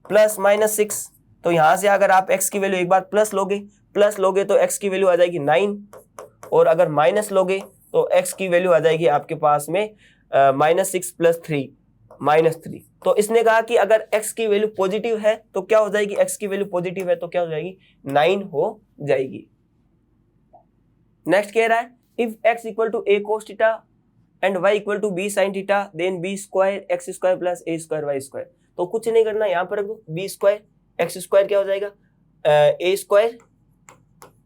प्लस माइनस 6। तो यहां से अगर आप x की वैल्यू एक बार प्लस लोगे तो x की वैल्यू आ जाएगी 9, और अगर माइनस लोगे तो x की वैल्यू आ जाएगी आपके पास में माइनस 6 प्लस 3 माइनस 3। तो इसने कहा कि अगर x की वैल्यू पॉजिटिव है तो क्या हो जाएगी, x की वैल्यू पॉजिटिव है तो क्या हो जाएगी 9 हो जाएगी। नेक्स्ट कह रहा है if x equal to a cos theta and y equal to b sin theta then b square x square plus a square y square. तो कुछ नहीं करना, यहाँ पर रख दो b स्क्वायर x स्क्वायर क्या हो जाएगा a square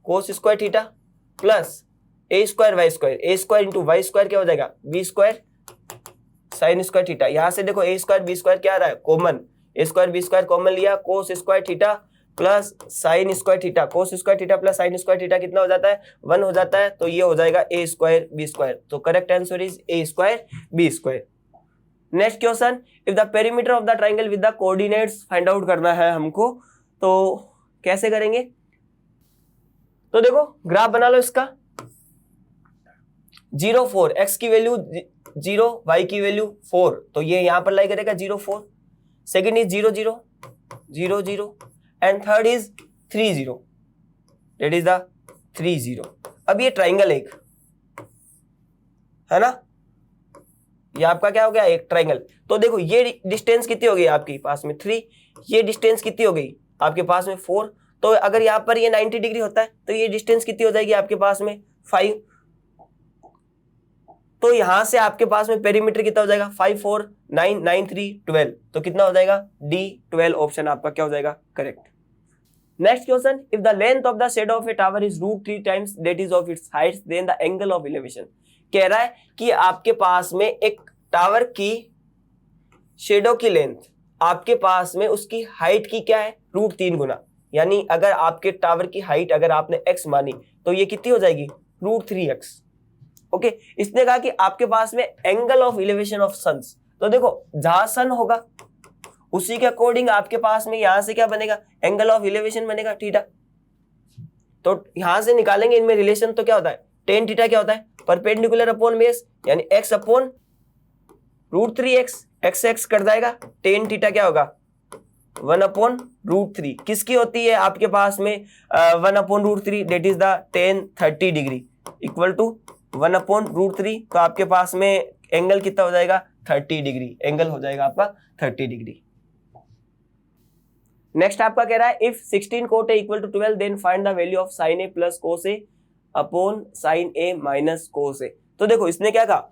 cos square theta plus a square y square, a square into y square क्या हो जाएगा b square sine square theta. यहां से देखो a स्क्वायर b स्क्वायर क्या आ रहा है common, a square b square common लिया, cos square theta plus sine square theta, cos square theta plus sine square theta कितना हो जाता है 1 हो जाता है। तो ये हो जाएगा a स्क्वायर b स्क्वायर। तो correct answer is a square b square. Next question if the perimeter of the triangle with the coordinates find out करना है हमको, तो कैसे करेंगे। तो देखो ग्राफ बना लो इसका 0 4 x की वैल्यू 0 y की वैल्यू 4, तो ये यहां पर लाई करेगा 0 4। Second is 0 0 0 0 and third is 3 0, that is the 3 0। अब ये ट्राइंगल एक है ना, ये आपका क्या हो गया एक ट्राइंगल। तो देखो ये डिस्टेंस कितनी हो गई आपके पास में 3, ये डिस्टेंस कितनी हो गई आपके पास में 4। तो अगर यहाँ पर ये 90 डिग्री होता है तो ये डिस्टेंस कितनी हो जाएगी आपके पास में 5। तो यहां से आपके पास में पेरीमीटर कितना हो जाएगा 5 4 9 9 3 12। तो कितना हो जाएगा D 12 ऑप्शन आपका क्या हो जाएगा correct. Next question if the length of the shadow of a tower is √3 times that is of its height then the angle of elevation. कह रहा है कि आपके पास में एक टावर की शेडो की लेंथ आपके पास में उसकी हाइट की क्या है √3 गुना, यानी अगर आपके टावर की हाइट अगर आपने x मानी तो ये कितनी हो जाएगी √3x। ओके, इसने कहा कि आपके पास में angle of elevation of sun's, तो देखो जहां सन होगा उसी के अकॉर्डिंग आपके पास में यहां से क्या बनेगा एंगल ऑफ इलेवेशन बनेगा थीटा। तो यहां से निकालेंगे इनमें रिलेशन, तो क्या होता है टेन थीटा क्या होता है परपेंडिकुलर अपॉन बेस, यानी x upon √3x, x cut जाएगा, टेन थीटा क्या होगा 1/√3। किसकी होती है आपके पास में 1/√3, that is the tan 30 degree equal to 1/√3। तो आपके पास में एंगल कितना हो जाएगा 30 डिग्री, एंगल हो जाएगा आपका 30 डिग्री। नेक्स्ट आपका कह रहा है if 16 cot A equal to 12 then find the value of sin A plus cos A upon sin A minus cos A। तो देखो इसने क्या कहा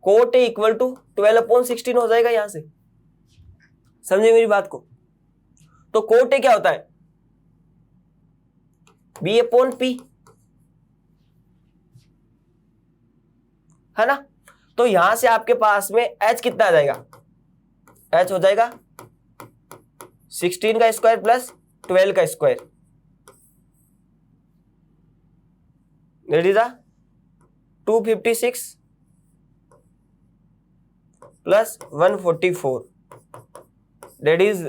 cot A इक्वल टू 12/16 हो जाएगा, यहां से समझे मेरी बात को। तो cot A क्या होता है B/P, है ना। तो यहां से आपके पास में h कितना आ जाएगा, h हो जाएगा 16 का स्क्वायर प्लस 12 का square, that is 256 plus 144 that is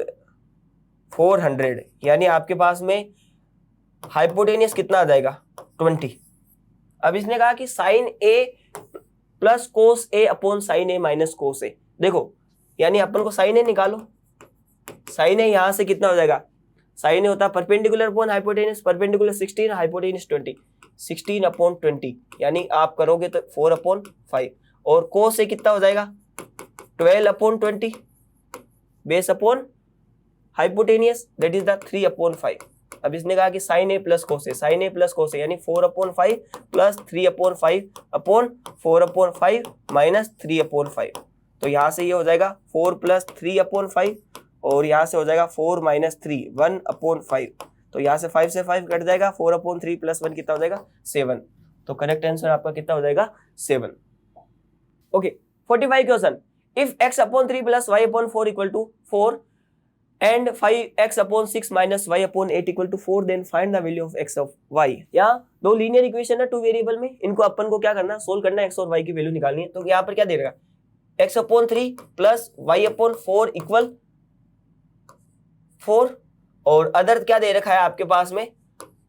400, यानी आपके पास में हाइपोटेनियस कितना आ जाएगा 20। अब इसने कहा कि sine A plus cos A upon sine A minus cos A। देखो यानी अपन को साइन A निकालो, साइन A यहां से कितना हो जाएगा, साइन A होता है perpendicular upon hypotenuse, perpendicular 16 hypotenuse 20, 16/20, यानी आप करोगे तो 4/5, और कोस A कितना हो जाएगा 12/20 base upon hypotenuse that is the 3/5। अब इसने कहा कि sine A plus cos A, sine A plus cos A यानी 4/5 प्लस 3/5 अपॉन 4/5 माइनस 3/5। तो यहां से ये हो जाएगा 4 प्लस 3/5 और यहां से हो जाएगा 4 माइनस 3 1/5। तो यहां से 5 से 5 कट जाएगा, 4/3 प्लस 1 कितना हो जाएगा 7। तो करेक्ट आंसर आपका कितना हो जाएगा 7। Okay 45 question if x/3 plus y/4 equal to 4 and 5x/6 minus y/8 equal to 4 then find the value of x of y। यहाँ दो लीनियर इक्वेशन है टू वेरिएबल में, इनको अपन को क्या करना है सोल्व करना है, x और y की वैल्यू निकालनी है। तो यहाँ पर क्या दे देगा x/3 प्लस y/4 इक्वल 4 और अदर क्या दे रखा है आपके पास में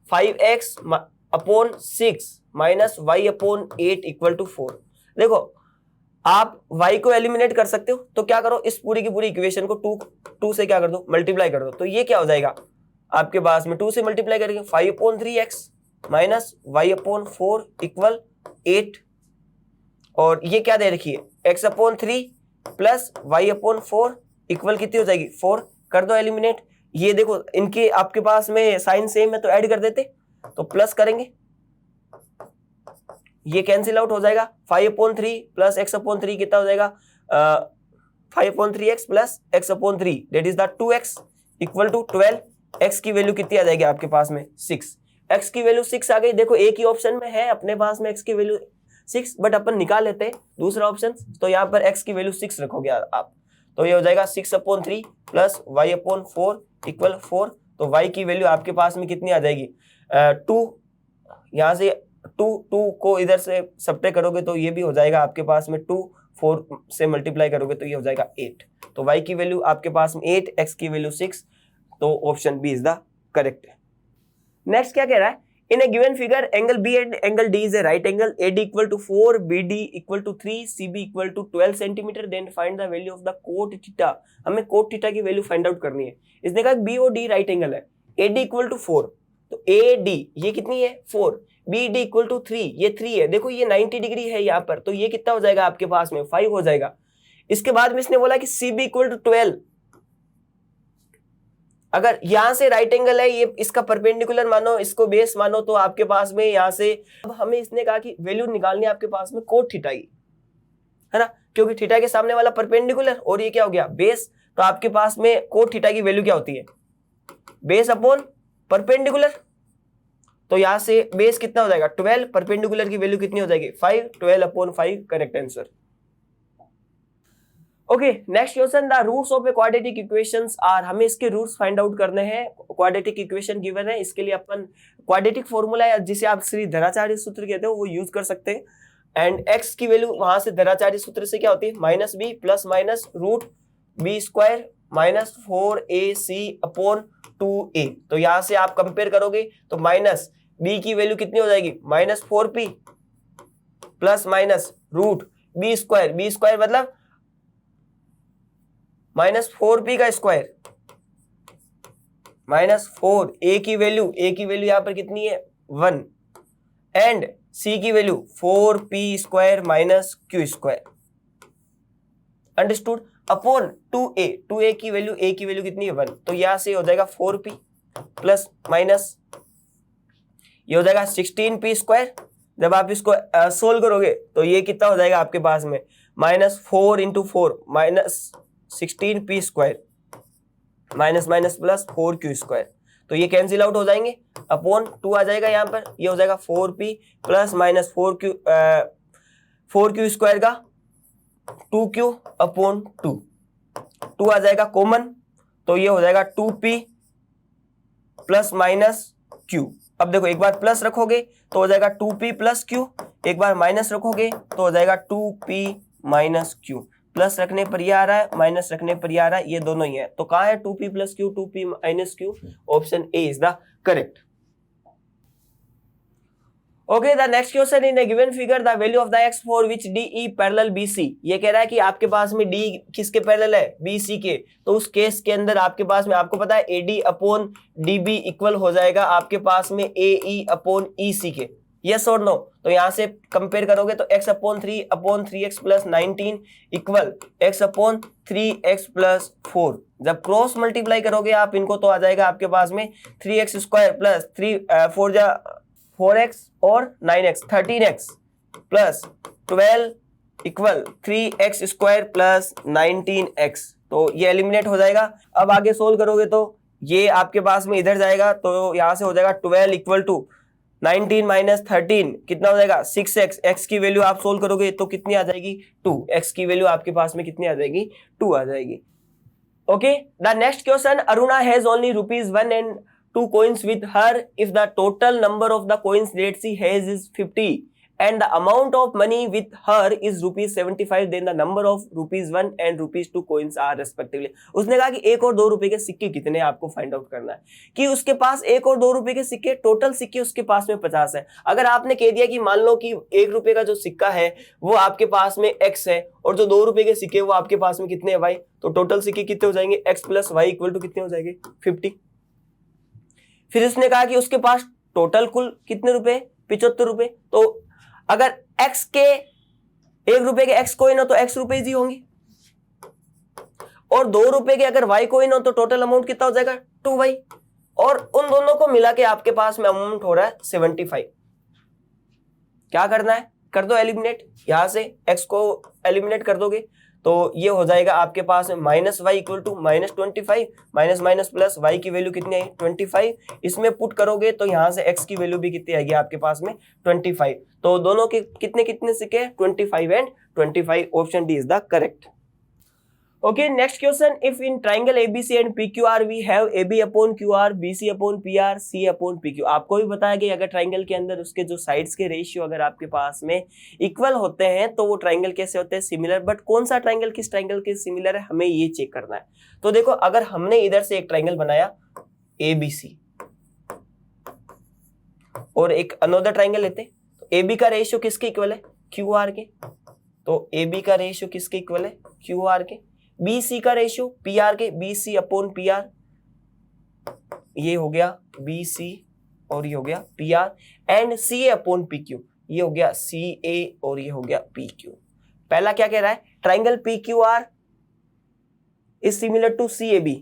5x/6 minus y/8 equal to 4। देखो आप y को एलिमिनेट कर सकते हो, तो क्या करो इस पूरी की पूरी इक्वेशन को 2 से क्या कर दो मल्टीप्लाई कर दो। तो ये क्या हो जाएगा आपके पास में 2 से मल्टीप्लाई करके 5/3x माइनस y/4 इक्वल 8, और ये क्या दे रखी है x/3 प्लस y/4 इक्वल कितनी हो जाएगी 4, कर दो एलिमिनेट। ये देखो इनके आपके पास में साइन सेम है तो ऐड कर देते, तो प्लस करेंगे ये कैंसिल आउट हो जाएगा, 5/3 प्लस x/3 कितना हो जाएगा 5/3x plus x/3 that is the 2x equal to 12। x की वैल्यू कितनी आ जाएगी आपके पास में 6, x की वैल्यू 6 आ गई। देखो एक ही ऑप्शन में है अपने पास में x की वैल्यू 6, बट अपन निकाल लेते हैं दूसरा ऑप्शन, तो यहाँ पर x की वैल्यू 6 रखोगे आप, तो ये हो जाएगा 6/3 प्लस y/4 इक्वल 4। तो y की वैल्यू आपके पास में कितनी आ जाएगी 2, यहाँ से 2 को इधर से सब्ट्रैक्ट करोगे तो ये भी हो जाएगा आपके पास में 2, 4 से मल्टीप्लाई करोगे तो ये हो जाएगा 8। तो y की वैल्यू आपके पास में 8, x की वैल्यू 6, तो option B is the correct. Next क्या कह रहा है in a given figure angle B and angle D is a right angle, AD equal to 4, BD equal to 3, CB equal to 12 centimetre, then find the value of the cot theta. हमें cot theta की value find out करनी है। इसने कहा B और D right angle है, AD equal to 4, तो AD ये कितनी है 4, BD इक्वल टू 3, ये 3 है। देखो ये 90 डिग्री है यहाँ पर, तो ये कितना हो जाएगा आपके पास में 5 हो जाएगा। इसके बाद में इसने बोला कि CB इक्वल टू 12, अगर यहां से राइट एंगल है, ये इसका परपेंडिकुलर मानो, इसको बेस मानो, तो आपके पास में यहां से अब हमें इसने कहा कि वैल्यू निकालनी है आपके पास में कोट थीटा की, है ना, क्योंकि थीटा के सामने वाला परपेंडिकुलर और ये क्या हो गया बेस। तो आपके पास में कोट थीटा की वैल्यू क्या होती है बेस अपॉन परपेंडिकुलर। तो यहां से बेस कितना हो जाएगा 12, परपेंडिकुलर की वैल्यू कितनी हो जाएगी 5, 12/5 correct answer. Okay, next question, the roots of a quadratic equations are, हमें इसके रूट्स फाइंड आउट करने हैं। क्वाड्रेटिक इक्वेशन गिवन है, इसके लिए अपन क्वाड्रेटिक फॉर्मूला है जिसे आप श्री धराचार्य सूत्र कहते हो वो यूज कर सकते हैं। एंड x की वैल्यू वहां से धराचार्य सूत्र से क्या होती है, minus B plus minus root B square minus 4ac upon 2a। तो यहां से आप कंपेयर करोगे तो माइनस b की वैल्यू कितनी हो जाएगी, minus 4p plus minus root B square मतलब माइनस 4p का स्क्वायर माइनस 4, a की वैल्यू यहां पर कितनी है 1 एंड c की value 4p square minus q square, understood, upon 2a की वैल्यू कितनी है 1। तो यहां से हो जाएगा 4p प्लस माइनस ये हो जाएगा 16p स्क्वायर। जब आप इसको सोल्व करोगे तो ये कितना हो जाएगा आपके पास में minus 4 into 4 minus 16p square minus minus plus 4q square. तो ये कैंसिल आउट हो जाएंगे, अपॉन 2 आ जाएगा यहाँ पर, ये हो जाएगा 4p plus minus 4q square का 2q अपॉन 2 आ जाएगा कॉमन, तो ये हो जाएगा 2p प्लस माइनस q। अब देखो एक बार प्लस रखोगे तो हो जाएगा 2p प्लस q, एक बार माइनस रखोगे तो हो जाएगा 2p माइनस q। प्लस रखने पर ये आ रहा है, माइनस रखने पर ये आ रहा है, ये दोनों ही है। तो कहाँ है 2p plus q, 2p minus q, option A is the correct. Okay, the next question, in a given figure the value of the x for which DE parallel BC। ये कह रहा है कि आपके पास में D किसके पैरेलल है, BC के। तो उस केस के अंदर आपके पास में आपको पता है AD अपॉन DB इक्वल हो जाएगा आपके पास में AE अपॉन EC के, यस और नो। तो यहां से कंपेयर करोगे तो x upon 3x plus 19 equal x upon 3x plus 4। जब क्रॉस मल्टीप्लाई करोगे आप इनको तो आ जाएगा आपके पास में 3x स्क्वायर प्लस 4x और 9x 13x plus 12 equal 3x square plus 19x। तो ये एलिमिनेट हो जाएगा। अब आगे सोल्व करोगे तो ये आपके पास में इधर जाएगा, तो यहां से हो जाएगा 12 इक्वल टू 19 माइनस 13 कितना हो जाएगा 6x। x की वैल्यू आप सोल्व करोगे तो कितनी आ जाएगी 2। x की वैल्यू आपके पास में कितनी आ जाएगी 2 आ जाएगी। Okay, the next question, Aruna has only ₹1 and 2 coins with her if the total number of the coins that she has is 50 and the amount of money with her is ₹75, then the number of ₹1 and ₹2 coins are respectively। उसने कहा कि 1 और 2 रुपए के सिक्के कितने आपको find out करना है, कि उसके पास 1 और 2 रुपए के सिक्के, टोटल सिक्के उसके पास में 50 है। अगर आपने कह दिया कि मान लो कि 1 रुपए का जो सिक्का है वो आपके पास में x है और जो 2 रुपए के सिक्के वो आपके पास में कितने हैं y, तो टोटल सिक्के कितने हो जाएंगे x plus y equal to कितने हो जाएंगे 50। फिर उसने कहा कि उसके पास टोटल कुल कितने रुपए 75 रुपए। तो अगर x के 1 रुपए के x कोइन हो तो x रुपए ही होंगे, और 2 रुपए के अगर y कोइन हो तो टोटल अमाउंट कितना हो जाएगा 2y, और उन दोनों को मिला के आपके पास में अमाउंट हो रहा है 75। क्या करना है, कर दो एलिमिनेट, यहां से x को एलिमिनेट कर दोगे तो ये हो जाएगा आपके पास में minus Y equal to minus 25 minus minus plus Y की वैल्यू कितनी आई 25। इसमें पुट करोगे तो यहाँ से x की वैल्यू भी कितनी आएगी आपके पास में 25। तो दोनों के कितने कितने सिक्के 25 and 25, option D is the correct. Okay, next question, if in triangle ABC and PQR we have AB upon QR, BC upon PR, C upon PQ। आपको भी बताया कि अगर ट्राइंगल के अंदर उसके जो साइड्स के रेशियो अगर आपके पास में इक्वल होते हैं तो वो ट्राइंगल कैसे होते हैं, सिमिलर। बट कौन सा ट्राइंगल किस ट्राइंगल के सिमिलर है हमें ये चेक करना है। तो देखो, अगर हमने इधर से एक ट्राइंगल बनाया ABC और एक अनदर ट्राइंगल लेते, तो AB का रेशियो किसके इक्वल है QR के, तो AB का रेशियो किसके इक्वल है QR के। BC का रेशियो PR के, BC अपॉन PR, ये हो गया BC और ये हो गया PR, and CA upon PQ, ये हो गया CA और ये हो गया PQ। पहला क्या कह रहा है, triangle PQR is similar to CAB,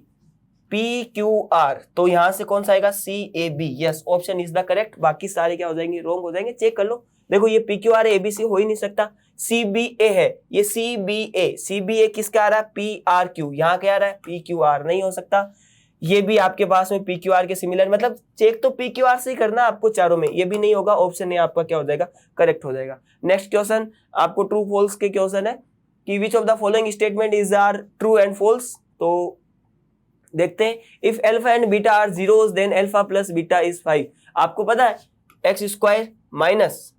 PQR, तो यहां से कौन सा आएगा CAB, yes, option is the correct. बाकी सारे क्या हो जाएंगे, रॉन्ग हो जाएंगे। चेक कर लो, देखो ये PQR है, ABC हो ही नहीं सकता। CBA है, ये CBA किसका आ रहा है PRQ, यहाँ क्या आ रहा है PQR, नहीं हो सकता। ये भी आपके पास में PQR के सिमिलर, मतलब चेक तो PQR से ही करना आपको चारों में, ये भी नहीं होगा, ऑप्शन ए आपका क्या हो जाएगा करेक्ट हो जाएगा। नेक्स्ट क्वेश्चन आपको ट्रू फॉल्स के क्वेश्चन है, कि which of the following statement is are true and false. तो देखते हैं, if alpha and beta are zeros then alpha plus beta is 5। आपको पता है x square minus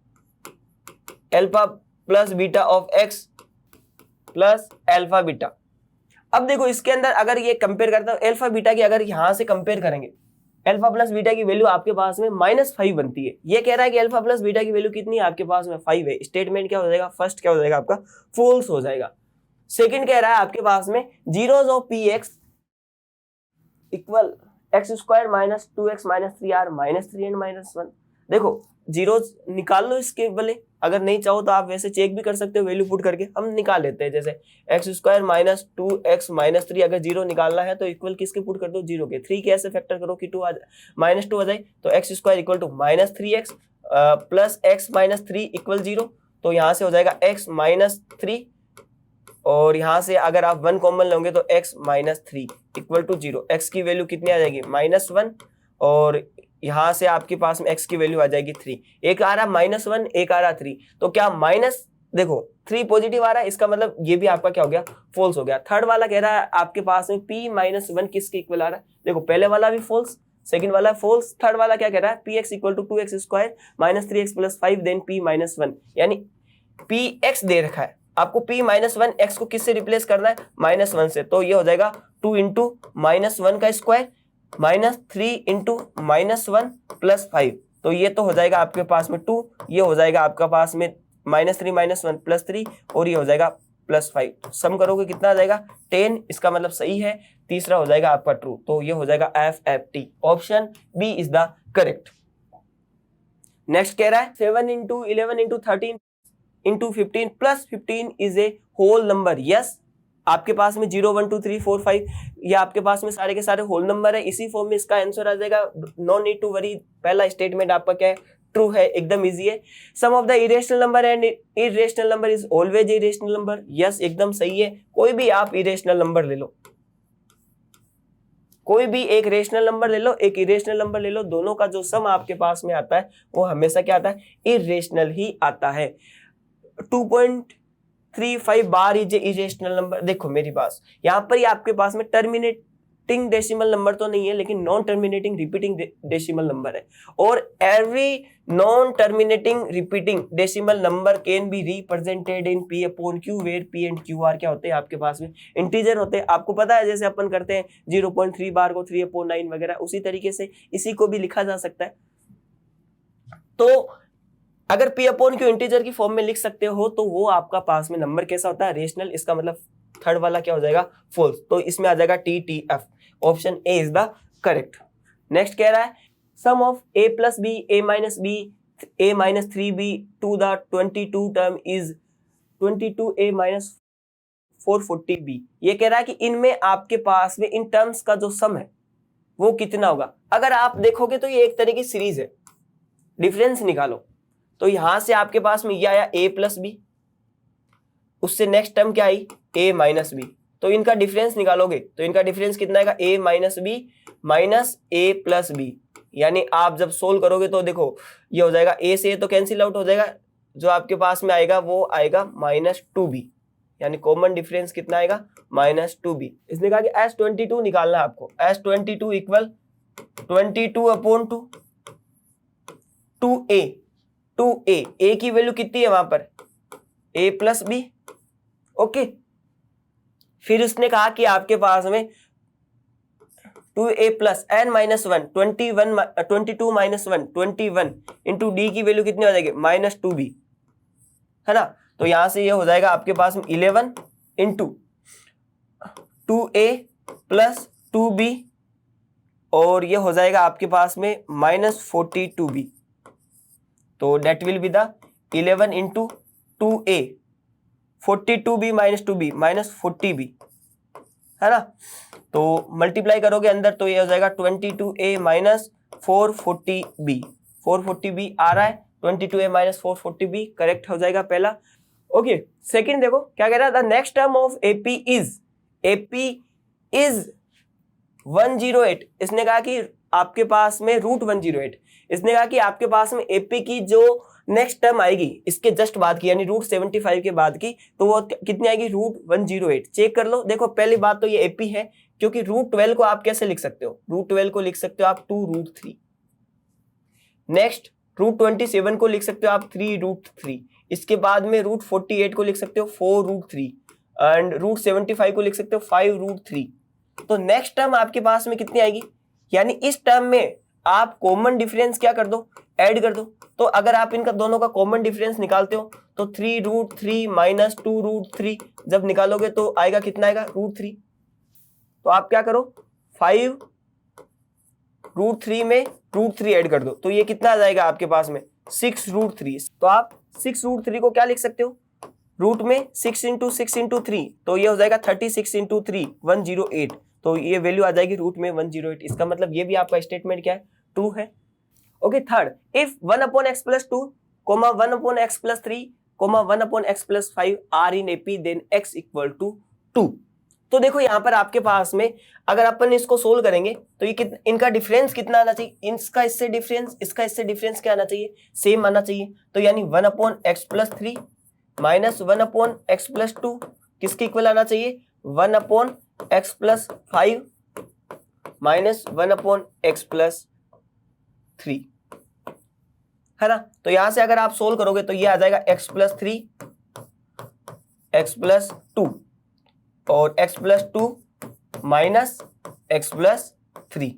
alpha plus beta of X plus alpha beta. अब देखो इसके अंदर अगर ये कंपेयर करता हूं अल्फा बीटा की, अगर यहां से कंपेयर करेंगे अल्फा प्लस बीटा की वैल्यू आपके पास में -5 बनती है। ये कह रहा है कि अल्फा प्लस बीटा की वैल्यू कितनी है आपके पास में 5 है। स्टेटमेंट क्या हो जाएगा, फर्स्ट क्या हो जाएगा आपका फॉल्स हो जाएगा। सेकंड कह रहा है आपके पास में zeros of P x equal x square minus 2x minus 3r minus 3 and minus 1। देखो जीरोस निकाल लो इसके भले, अगर नहीं चाहो तो आप वैसे चेक भी कर सकते हो वैल्यू पुट करके। हम निकाल लेते हैं, जैसे x square minus 2x minus 3 अगर जीरो निकालना है तो इक्वल किसके पुट कर दो, जीरो के। 3 के ऐसे फैक्टर करो कि -2 आ जाए, तो x square equal to minus 3x plus X minus 3 equal 0। तो यहाँ से हो जाएगा x माइनस 3 और यहाँ से अगर आप 1 कॉमन लोगे तो x minus 3 equal to 0। X की वैल्यू कितनी आ जाएगी -1 और यहाँ से आपके पास में x की वैल्यू आ जाएगी 3। एक आ रहा -1 एक आ रहा 3, तो क्या माइनस देखो 3 पॉजिटिव आ रहा है, इसका मतलब ये भी आपका क्या हो गया, फॉल्स हो गया। थर्ड वाला कह रहा है आपके पास में p माइनस 1 किसके इक्वल आ रहा है, देखो पहले वाला भी फॉल्स, सेकंड वाला फॉल्स, थर्ड वाला क्या कह रहा है px equal to 2x square minus 3x plus 5 then p minus 1, यानी px दे रखा है आपको, p माइनस 1 x को किससे रिप्लेस करना है, -1 से। तो ये हो जाएगा 2 इंटू -1 का स्क्वायर माइनस 3 इंटू -1 प्लस 5। तो ये तो हो जाएगा आपके पास में 2, ये हो जाएगा आपका पास में -3 -1 प्लस 3 और ये हो जाएगा +5। सम करोगे कितना आ जाएगा 10, इसका मतलब सही है। तीसरा हो जाएगा आपका ट्रू, तो ये हो जाएगा FFT, option B is the correct. Next कह रहा है 7 into 11 into 13 into 15 plus 15 is a whole number. Yes, आपके पास में 0 1 2 3 4 5 ये आपके पास में सारे के सारे होल नंबर है, इसी फॉर्म में इसका आंसर आ जाएगा। नो नीड टू वरी, पहला स्टेटमेंट आपका क्या है, ट्रू है, एकदम इजी है। Sum of the irrational number and irrational number is always irrational number. Yes, एकदम सही है। कोई भी आप इरेशनल नंबर ले लो, कोई भी एक रेशनल नंबर ले लो, एक इरेशनल नंबर ले लो, दोनों का जो सम आपके पास में आता है वो हमेशा क्या आता है, इरेशनल ही आता है। 2.35 बार इज इरेशनल नंबर। देखो मेरी बात, यहाँ पर ही आपके पास में टर्मिनेटिंग डेसिमल नंबर तो नहीं है, लेकिन non terminating repeating decimal number है। और every non terminating repeating decimal number can be represented in P upon Q, where P and Q are क्या होते हैं आपके पास में, इंटीजर होते हैं। आपको पता है जैसे अपन करते हैं 0.3 बार को 3/9 वगैरह, उसी तरीके से इसी को भी लिखा जा सकता है। तो अगर P अपॉन Q इंटीजर की फॉर्म में लिख सकते हो तो वो आपका पास में नंबर कैसा होता है, रेशनल। इसका मतलब थर्ड वाला क्या हो जाएगा, फॉल्स। तो इसमें आ जाएगा TTF, option A is the correct. Next कह रहा है sum of a plus b a minus b a minus 3b to the 22 term is 22a minus 440b। ये कह रहा है कि इनमें आपके पास में इन टर्म्स का जो सम है वो कितना होगा। अगर आप देखोगे तो ये एक तरह की सीरीज है, डिफरेंस निकालो। तो यहां से आपके पास में ये आया a प्लस बी, उससे नेक्स्ट टर्म क्या आई a माइनस बी, तो इनका डिफरेंस निकालोगे तो इनका डिफरेंस कितना आएगा, a minus B minus a plus B. यानी आप जब सोल्व करोगे तो देखो ये हो जाएगा, a से तो कैंसिल आउट हो जाएगा, जो आपके पास में आएगा वो आएगा -2b, यानी कॉमन डिफरेंस कितना आएगा -2b। इसने कहा कि S22 निकालना है आपको, S22 equal 22 upon 2a a की वैल्यू कितनी है वहां पर, a प्लस बी। ओके, फिर उसने कहा कि आपके पास में 2a plus n minus 1 22 minus 1 21 into D की वैल्यू कितनी हो जाएगी -2b, है ना। तो यहां से ये हो जाएगा आपके पास में 11 इंटू 2a प्लस 2b और ये हो जाएगा आपके पास में -42b। तो that will be the 11 into 2a 42b minus 2b minus 40b, है ना। तो मल्टीप्लाई करोगे अंदर तो ये हो जाएगा 22a माइनस 440b, 440b आ रहा है, 22a माइनस 440b करेक्ट हो जाएगा पहला। ओके, सेकंड देखो क्या कह रहा है, the next term of AP is 108। इसने कहा कि आपके पास में √108, इसने कहा कि आपके पास में AP की जो नेक्स्ट टर्म आएगी इसके जस्ट बाद की, यानी √75 के बाद की, तो वो कितनी आएगी, √108। चेक कर लो। देखो पहली बात तो ये एपी है, क्योंकि √12 को आप कैसे लिख सकते हो, √12 को लिख सकते हो आप 2√3। नेक्स्ट √27 को लिख सकते हो आप 3√3। इसके बाद में √48 को लिख सकते हो 4√3 एंड √75 को लिख सकते हो 5√3। तो नेक्स्ट टर्म आपके पास में कितनी आएगी, यानी इस टर्म में आप कॉमन डिफरेंस क्या कर दो, ऐड कर दो। तो अगर आप इनका दोनों का कॉमन डिफरेंस निकालते हो तो 3√3 माइनस 2√3 जब निकालोगे तो आएगा कितना आएगा, √3। तो आप क्या करो, 5√3 में √3 ऐड कर दो, तो ये कितना आ जाएगा आपके पास में 6√3। तो आप 6√3 को क्या लिख सकते हो, रूट में 6 × 6 × 3, तो ये हो जाएगा 36 × 3 108। तो ये वैल्यू आ जाएगी रूट में 108। इसका मतलब ये भी आपका स्टेटमेंट क्या है, ट्रू है। Okay, third, if 1/x + 2, 1/x + 3, 1/x + 5 are in AP, then x = 2। तो देखो यहाँ पर आपके पास में अगर अपन इसको सोल्व करेंगे तो ये इनका डिफरेंस कितना आना चाहिए, इसका इससे डिफरेंस, इसका इससे डिफरेंस क्या आना चाहिए, सेम आना चाहिए। तो यानी 1/x + 3 माइनस 1/x + 2 किसके इक्वल आना चाहिए, 1/x + 5 माइनस 1/x + 3, है ना। तो यहां से अगर आप सोल्व करोगे तो ये आ जाएगा x + 3, x + 2 और x + 2 माइनस x + 3,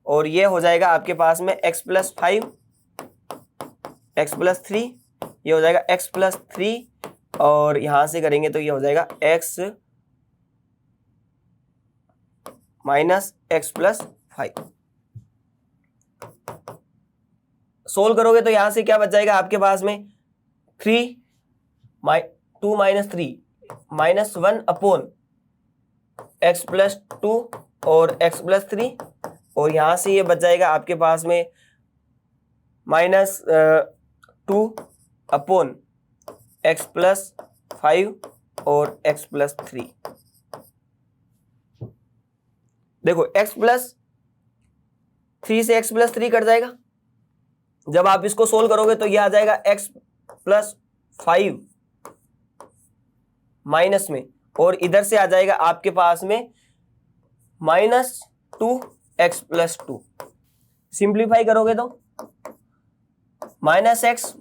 और ये हो जाएगा आपके पास में x + 5, x + 3, ये हो जाएगा x + 3, और यहां से करेंगे तो ये हो जाएगा x माइनस x + 5। सोल्व करोगे तो यहां से क्या बच जाएगा आपके पास में 2 - 3 माइनस 1/x + 2 और x + 3, और यहां से ये बच जाएगा आपके पास में -2/x + 5 और x + 3। देखो x + 3 से x + 3 कट जाएगा। जब आप इसको सोल्व करोगे तो ये आ जाएगा x + 5 माइनस में, और इधर से आ जाएगा आपके पास में -2x + 2। सिंप्लीफाई करोगे तो -x -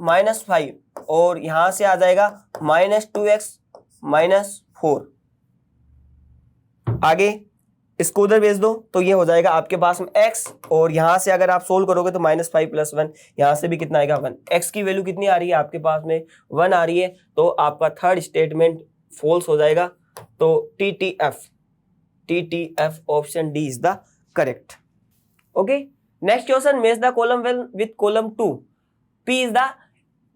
5, और यहां से आ जाएगा -2x - 4। आगे इसको उधर भेज दो तो ये हो जाएगा आपके पास में x, और यहां से अगर आप सोल्व करोगे तो -5 + 1, यहां से भी कितना आएगा 1। x की वैल्यू कितनी आ रही है आपके पास में 1 आ रही है, तो आपका थर्ड स्टेटमेंट फॉल्स हो जाएगा। तो TTF option D is the correct. Okay, next question, match the column 1 with column 2। P is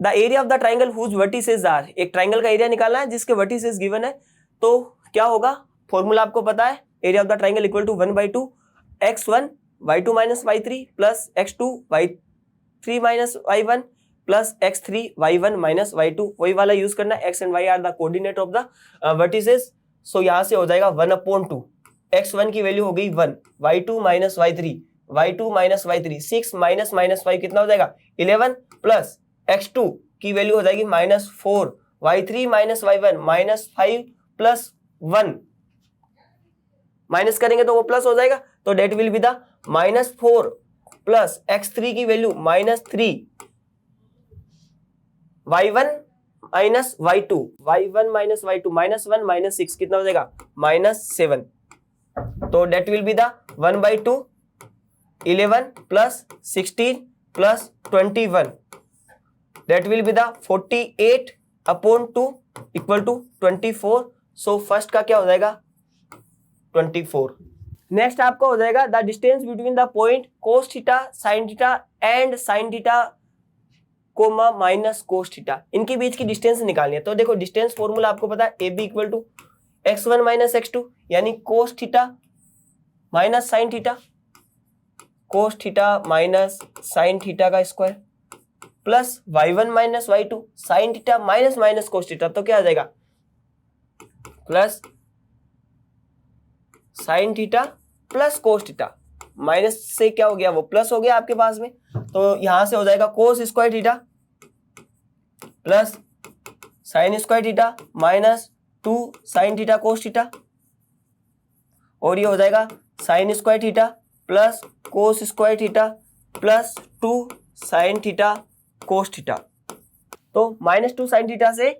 the area of the triangle whose vertices are. एक ट्राइंगल का एरिया निकालना है जिसके वर्टिसेस गिवन है, तो क्या होगा, फॉर्मूला आपको पता है, area of the triangle equal to 1/2 x1 y2 - y3 plus x2 y3 - y1 plus x3 y1 - y2। वही वाला यूज करना है, x and y are the coordinate of the vertices. So यहां से हो जाएगा 1/2, x1 की वैल्यू हो गई 1, y2 - y3, y2 - y3, 6 - -5 कितना हो जाएगा 11, प्लस x2 की वैल्यू हो जाएगी -4, y3 - y1 -5 प्लस 1, माइनस करेंगे तो वो प्लस हो जाएगा, तो that will be the -4 plus x3 की value -3, y1 - y2, y1 - y2 -1 -6 कितना हो जाएगा -7। तो that will be the 1/2 11 plus 16 plus 21, that will be the 48/2 equal to 24। So first का क्या हो जाएगा 24। नेक्स्ट आपका हो जाएगा the distance between the point cos θ sin θ and sin θ minus cos θ, इनके बीच की डिस्टेंस निकालनी है। तो देखो डिस्टेंस फॉर्मूला आपको पता है, AB = x1 - x2, यानी cos θ minus sin θ, cos θ minus sin θ का square, plus y1 - y2 sin θ minus cos θ, तो क्या आ जाएगा plus sin θ plus cos θ, minus से क्या हो गया वो प्लस हो गया आपके पास में, तो यहां से हो जाएगा cos² θ plus sine square theta minus 2 sine theta cos theta, और ये हो जाएगा sine square theta plus cos square theta plus 2 sine theta cos theta. तो -2 साइन थीटा से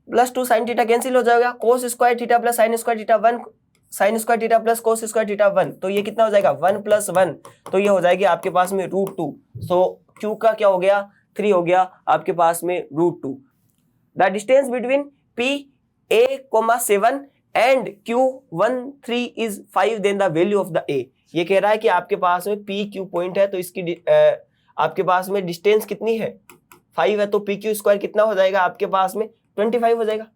+2 साइन थीटा कैंसिल हो जाएगा, cos square theta plus sine square theta 1 sign square theta plus cos square theta 1, तो ये कितना हो जाएगा 1 + 1, तो ये हो जाएगी आपके पास में √2। सो Q का क्या हो गया 3 हो गया आपके पास में √2। The distance between PA,7 and Q13 is 5, then the value of the A। ये कह रहा है कि आपके पास में PQ पॉइंट है तो इसकी आपके पास में डिस्टेंस कितनी है 5 है, तो PQ स्क्वायर कितना हो जाएगा आपके पास में 25 हो जाएगा।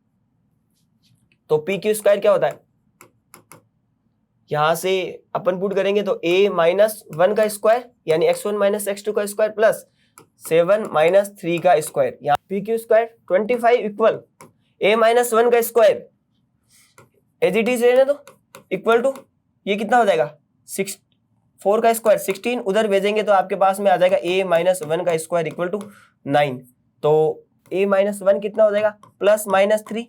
तो PQ स्क्वायर क्या होता है, यहां से अपन पुट करेंगे तो A - 1 का स्क्वायर यानी x1 - x2 का स्क्वायर प्लस 7 - 3 का स्क्वायर, यहाँ PQ स्क्वायर 25 इक्वल A - 1 का स्क्वायर एज इट इज रहने दो इक्वल टू ये कितना हो जाएगा 4 का स्क्वायर 16, उधर भेजेंगे तो आपके पास में आ जाएगा A - 1 का स्क्वायर इक्वल टू 9। तो A - 1 कितना हो जाएगा +-3।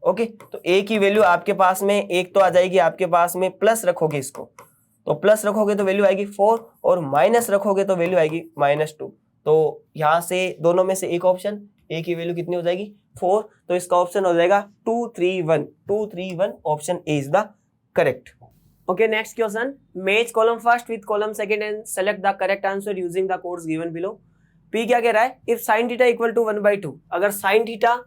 ओके, तो A की वैल्यू आपके पास में एक तो आ जाएगी आपके पास में, प्लस रखोगे इसको तो प्लस रखोगे तो वैल्यू आएगी 4 और माइनस रखोगे तो वैल्यू आएगी -2। तो यहाँ से दोनों में से एक ऑप्शन A की वैल्यू कितनी हो जाएगी 4, तो इसका ऑप्शन हो जाएगा 231 option A is the correct. Okay, next question. Match column first with column second and select the correct answer using the codes given below. P क्या कह रहा है, if sin theta equal to 1/2, अगर sin theta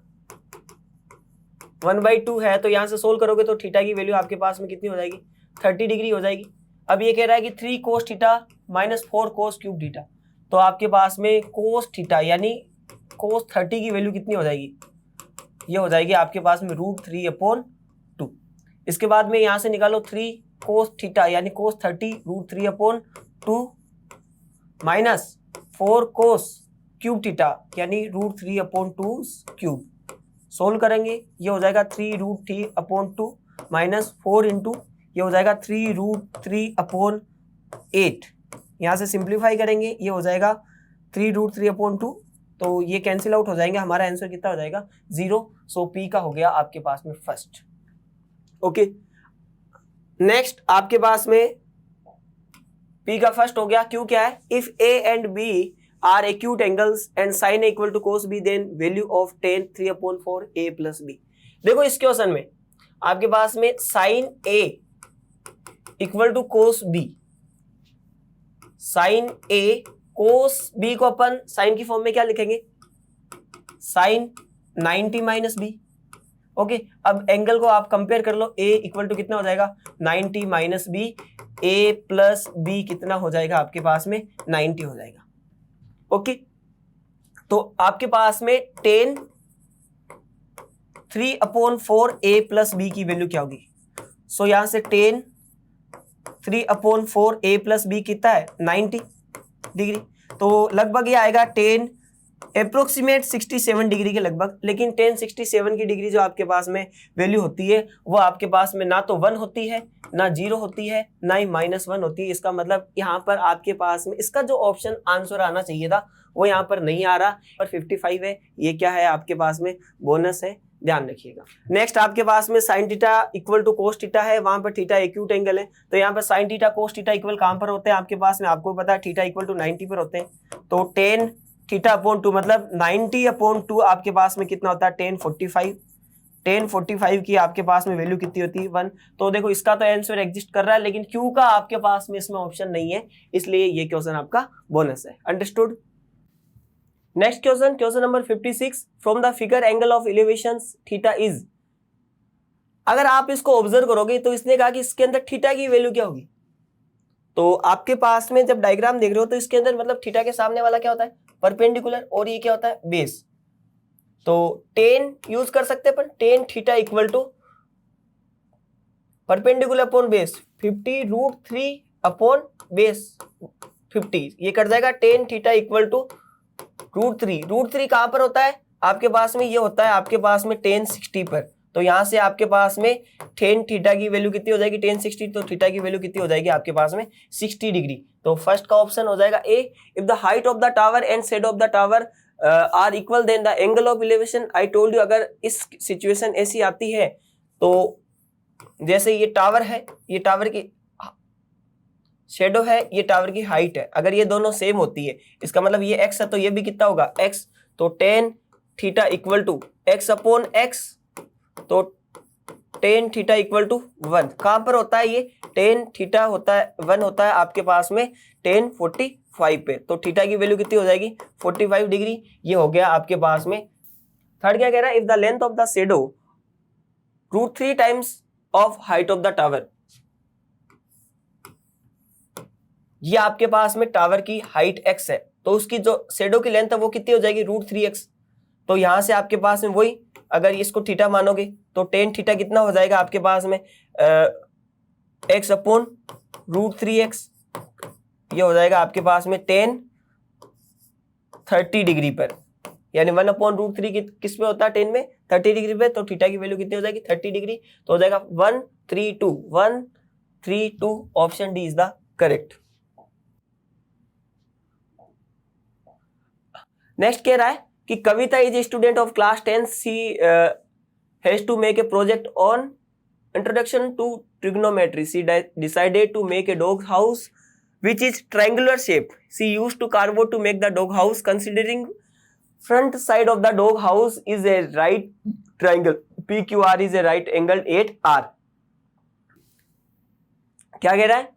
1/2 है तो यहाँ से solve करोगे तो थीटा की वैल्यू आपके पास में कितनी हो जाएगी 30 डिग्री हो जाएगी। अब ये कह रहा है कि 3 cos theta -4 cos cube theta, तो आपके पास में cos थीटा यानी cos 30 की वैल्यू कितनी हो जाएगी, ये हो जाएगी आपके पास में √3/2। इसके बाद में यहाँ से निकालो 3 cos थीटा यानी cos 30 √3/2 minus 4 cos cube theta यानी √3/2 क्यूब। सोल्व करेंगे ये हो जाएगा 3√3/2 माइनस 4 इंटू ये हो जाएगा 3√3/8। यहाँ से सिंप्लीफाई करेंगे ये हो जाएगा 3√3/2, तो ये कैंसिल आउट हो जाएंगे, हमारा आंसर कितना हो जाएगा 0। सो P का हो गया आपके पास में फर्स्ट। ओके, नेक्स्ट आपके पास में P का फर्स्ट हो गया। Q क्या है, if A and B are acute angles and sine equal to cos B then value of tan 3/4 A plus B। देखो इस क्वेश्चन में आपके पास में sine A equal to cos B, sine A cos B को अपन sign की form में क्या लिखेंगे साइन 90 - B। ओके, अब एंगल को आप कंपेयर कर लो, A इक्वल टू कितना हो जाएगा 90 - B, A प्लस B कितना हो जाएगा आपके पास में 90 हो जाएगा। ओके, तो आपके पास में tan 3/4 A प्लस B की वैल्यू क्या होगी। सो यहां से tan 3/4 A प्लस B कितना है 90 डिग्री, तो लगभग ये आएगा tan अप्रोक्सीमेट 67 डिग्री के लगभग। लेकिन tan 67 की डिग्री जो आपके पास में वैल्यू होती है वो आपके पास में ना तो 1 होती है ना 0 होती है ना ही -1 होती है। इसका मतलब यहाँ पर आपके पास में इसका जो ऑप्शन आंसर आना चाहिए था वो यहाँ पर नहीं आ रहा, और 55 है, ये क्या है आपके पास में बोनस है, ध्यान रखिएगा। नेक्स्ट आपके पास में sine theta equal to cos theta है, वहां पर थीटा एक्यूट एंगल है, तो यहाँ पर sign theta cos theta equal कहां पर होते हैं आपके पास में, आपको पता है थीटा इक्वल टू 90 पर होते हैं। तो tan θ/2 मतलब 90/2 आपके पास में कितना होता है tan 45 की आपके पास में वैल्यू कितनी होती है 1। तो देखो इसका तो आंसर एग्जिस्ट कर रहा है, लेकिन Q का आपके पास में इसमें ऑप्शन नहीं है, इसलिए ये क्वेश्चन आपका बोनस है। Understood. Next question number 56, from the figure angle of elevation theta is. अगर आप इसको ऑब्जर्व करोगे तो इसने कहा कि इसके अंदर थीटा की वैल्यू क्या होगी। तो आपके पास में जब डायग्राम देख रहे हो तो इसके अंदर मतलब थीटा के सामने वाला क्या होता है परपेंडिकुलर, और ये क्या होता है बेस। तो tan यूज कर सकते हैं, पर tan theta equal to perpendicular upon base 50√3 upon base 50, ये कट जाएगा tan थीटा इक्वल टू √3 कहां पर होता है आपके पास में, ये होता है आपके पास में tan 60 पर। तो यहां से आपके पास में tan थीटा की वैल्यू कितनी हो जाएगी tan 60, तो थीटा की वैल्यू कितनी हो जाएगी आपके पास में 60 डिग्री। तो फर्स्ट का ऑप्शन हो जाएगा A. If the height of the tower and shade of the tower are equal then the angle of elevation. I told you अगर इस सिचुएशन ऐसी आती है तो जैसे ये टावर है, ये टावर की शेडो है, ये टावर की हाइट है, अगर ये दोनों सेम होती है इसका मतलब ये एक्स है तो ये भी कितना होगा एक्स, तो tan theta equal to X upon X, तो टेन थीटा इक्वल टू 1। कहां पर होता है ये, टेन थीटा होता है 1 होता है आपके पास में टेन 45 पे, तो थीटा की वैल्यू कितनी हो जाएगी 45 डिग्री। ये हो गया आपके पास में। थर्ड क्या कह रहा है, if the length of the shadow √3 times of height of the tower. ये आपके पास में टावर की हाइट x है तो उसकी जो शेडो की लेंथ है वो कितनी हो जाएगी √3x। तो यहां से आपके पास में वही अगर इसको थीटा मानोगे तो टेन थीटा कितना हो जाएगा आपके पास में x अपॉन √3x, ये हो जाएगा आपके पास में टेन 30 डिग्री पर, यानी 1 अपॉन √3 किस पे होता है टेन में 30 डिग्री पे, तो थीटा की वैल्यू कितनी हो जाएगी 30 डिग्री, तो हो जाएगा 132 option D is the correct. Next कह रहा है कि Kavita is student of class 10, she has to make a project on introduction to trigonometry. She decided to make a dog house which is triangular shape. She used to cardboard to make the dog house. Considering front side of the dog house is a right triangle, PQR is a right angle 8R. क्या कह रहा है,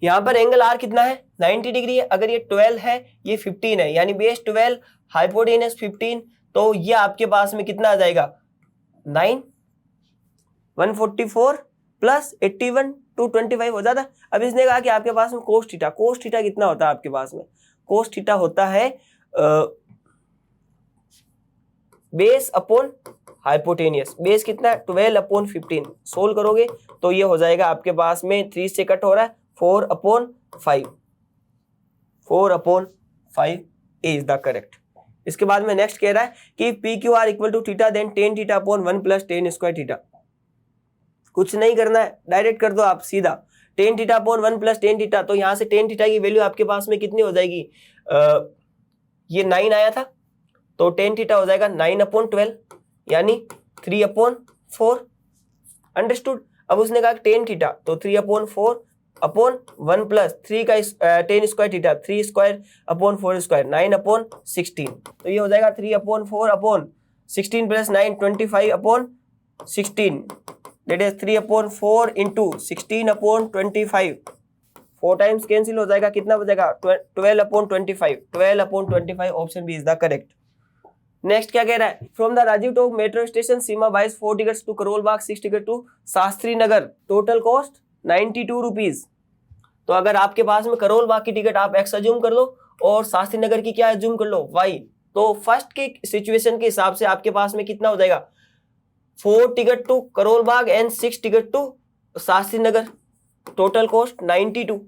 यहां पर angle R कितना है 90 degree है, अगर ये 12 है ये 15 है, यानी बेस 12 हाइपोटेनस 15, तो ये आपके पास में कितना आ जाएगा 9 144 प्लस 81 225 हो जाता। अब इसने कहा कि आपके पास में कोस थीटा कितना होता है आपके पास में, कोस थीटा होता है बेस अपॉन हाइपोटेनियस, बेस कितना है 12 अपॉन 15, सोल्व करोगे तो ये हो जाएगा आपके पास में 3 से कट हो रहा है 4 अपॉन 5 इज द करेक्ट। इसके बाद में नेक्स्ट कह रहा है कि P Q R equal to theta then tan theta upon 1 plus tan square theta. कुछ नहीं करना है, डायरेक्ट कर दो आप सीधा, tan theta upon 1 plus tan theta, तो यहां से टेन थीटा की वैल्यू आपके पास में कितनी हो जाएगी, ये 9 आया था तो टेन थीटा हो जाएगा 9 अपॉन 12 यानी 3 अपॉन 4। अंडरस्टूड। अब उसने कहा टेन थीटा तो 3 अपॉन 4 अपॉन 1 प्लस 3 का ten square theta 3 square upon 4 square 9 upon 16, तो ये हो जाएगा 3 upon 4 upon 16 plus 9 25 upon 16, that is 3 upon 4 into 16 upon 25, 4 times cancel हो जाएगा, कितना बचेगा 12 upon 25 option B is the correct. Next क्या कह रहा है, from the Rajiv Chowk metro station Seema buys 4 tickets to Karol Bagh 6 ticket to Shastri Nagar, total cost 92 rupees. तो अगर आपके पास में करोल बाग की टिकट आप एक्स अज्यूम कर लो और शास्त्री नगर की क्या अज्यूम कर लो वाई, तो फर्स्ट के सिचुएशन के हिसाब से आपके पास में कितना हो जाएगा 4 ticket to Karol Bagh and 6 ticket to Shastri Nagar, total cost 92।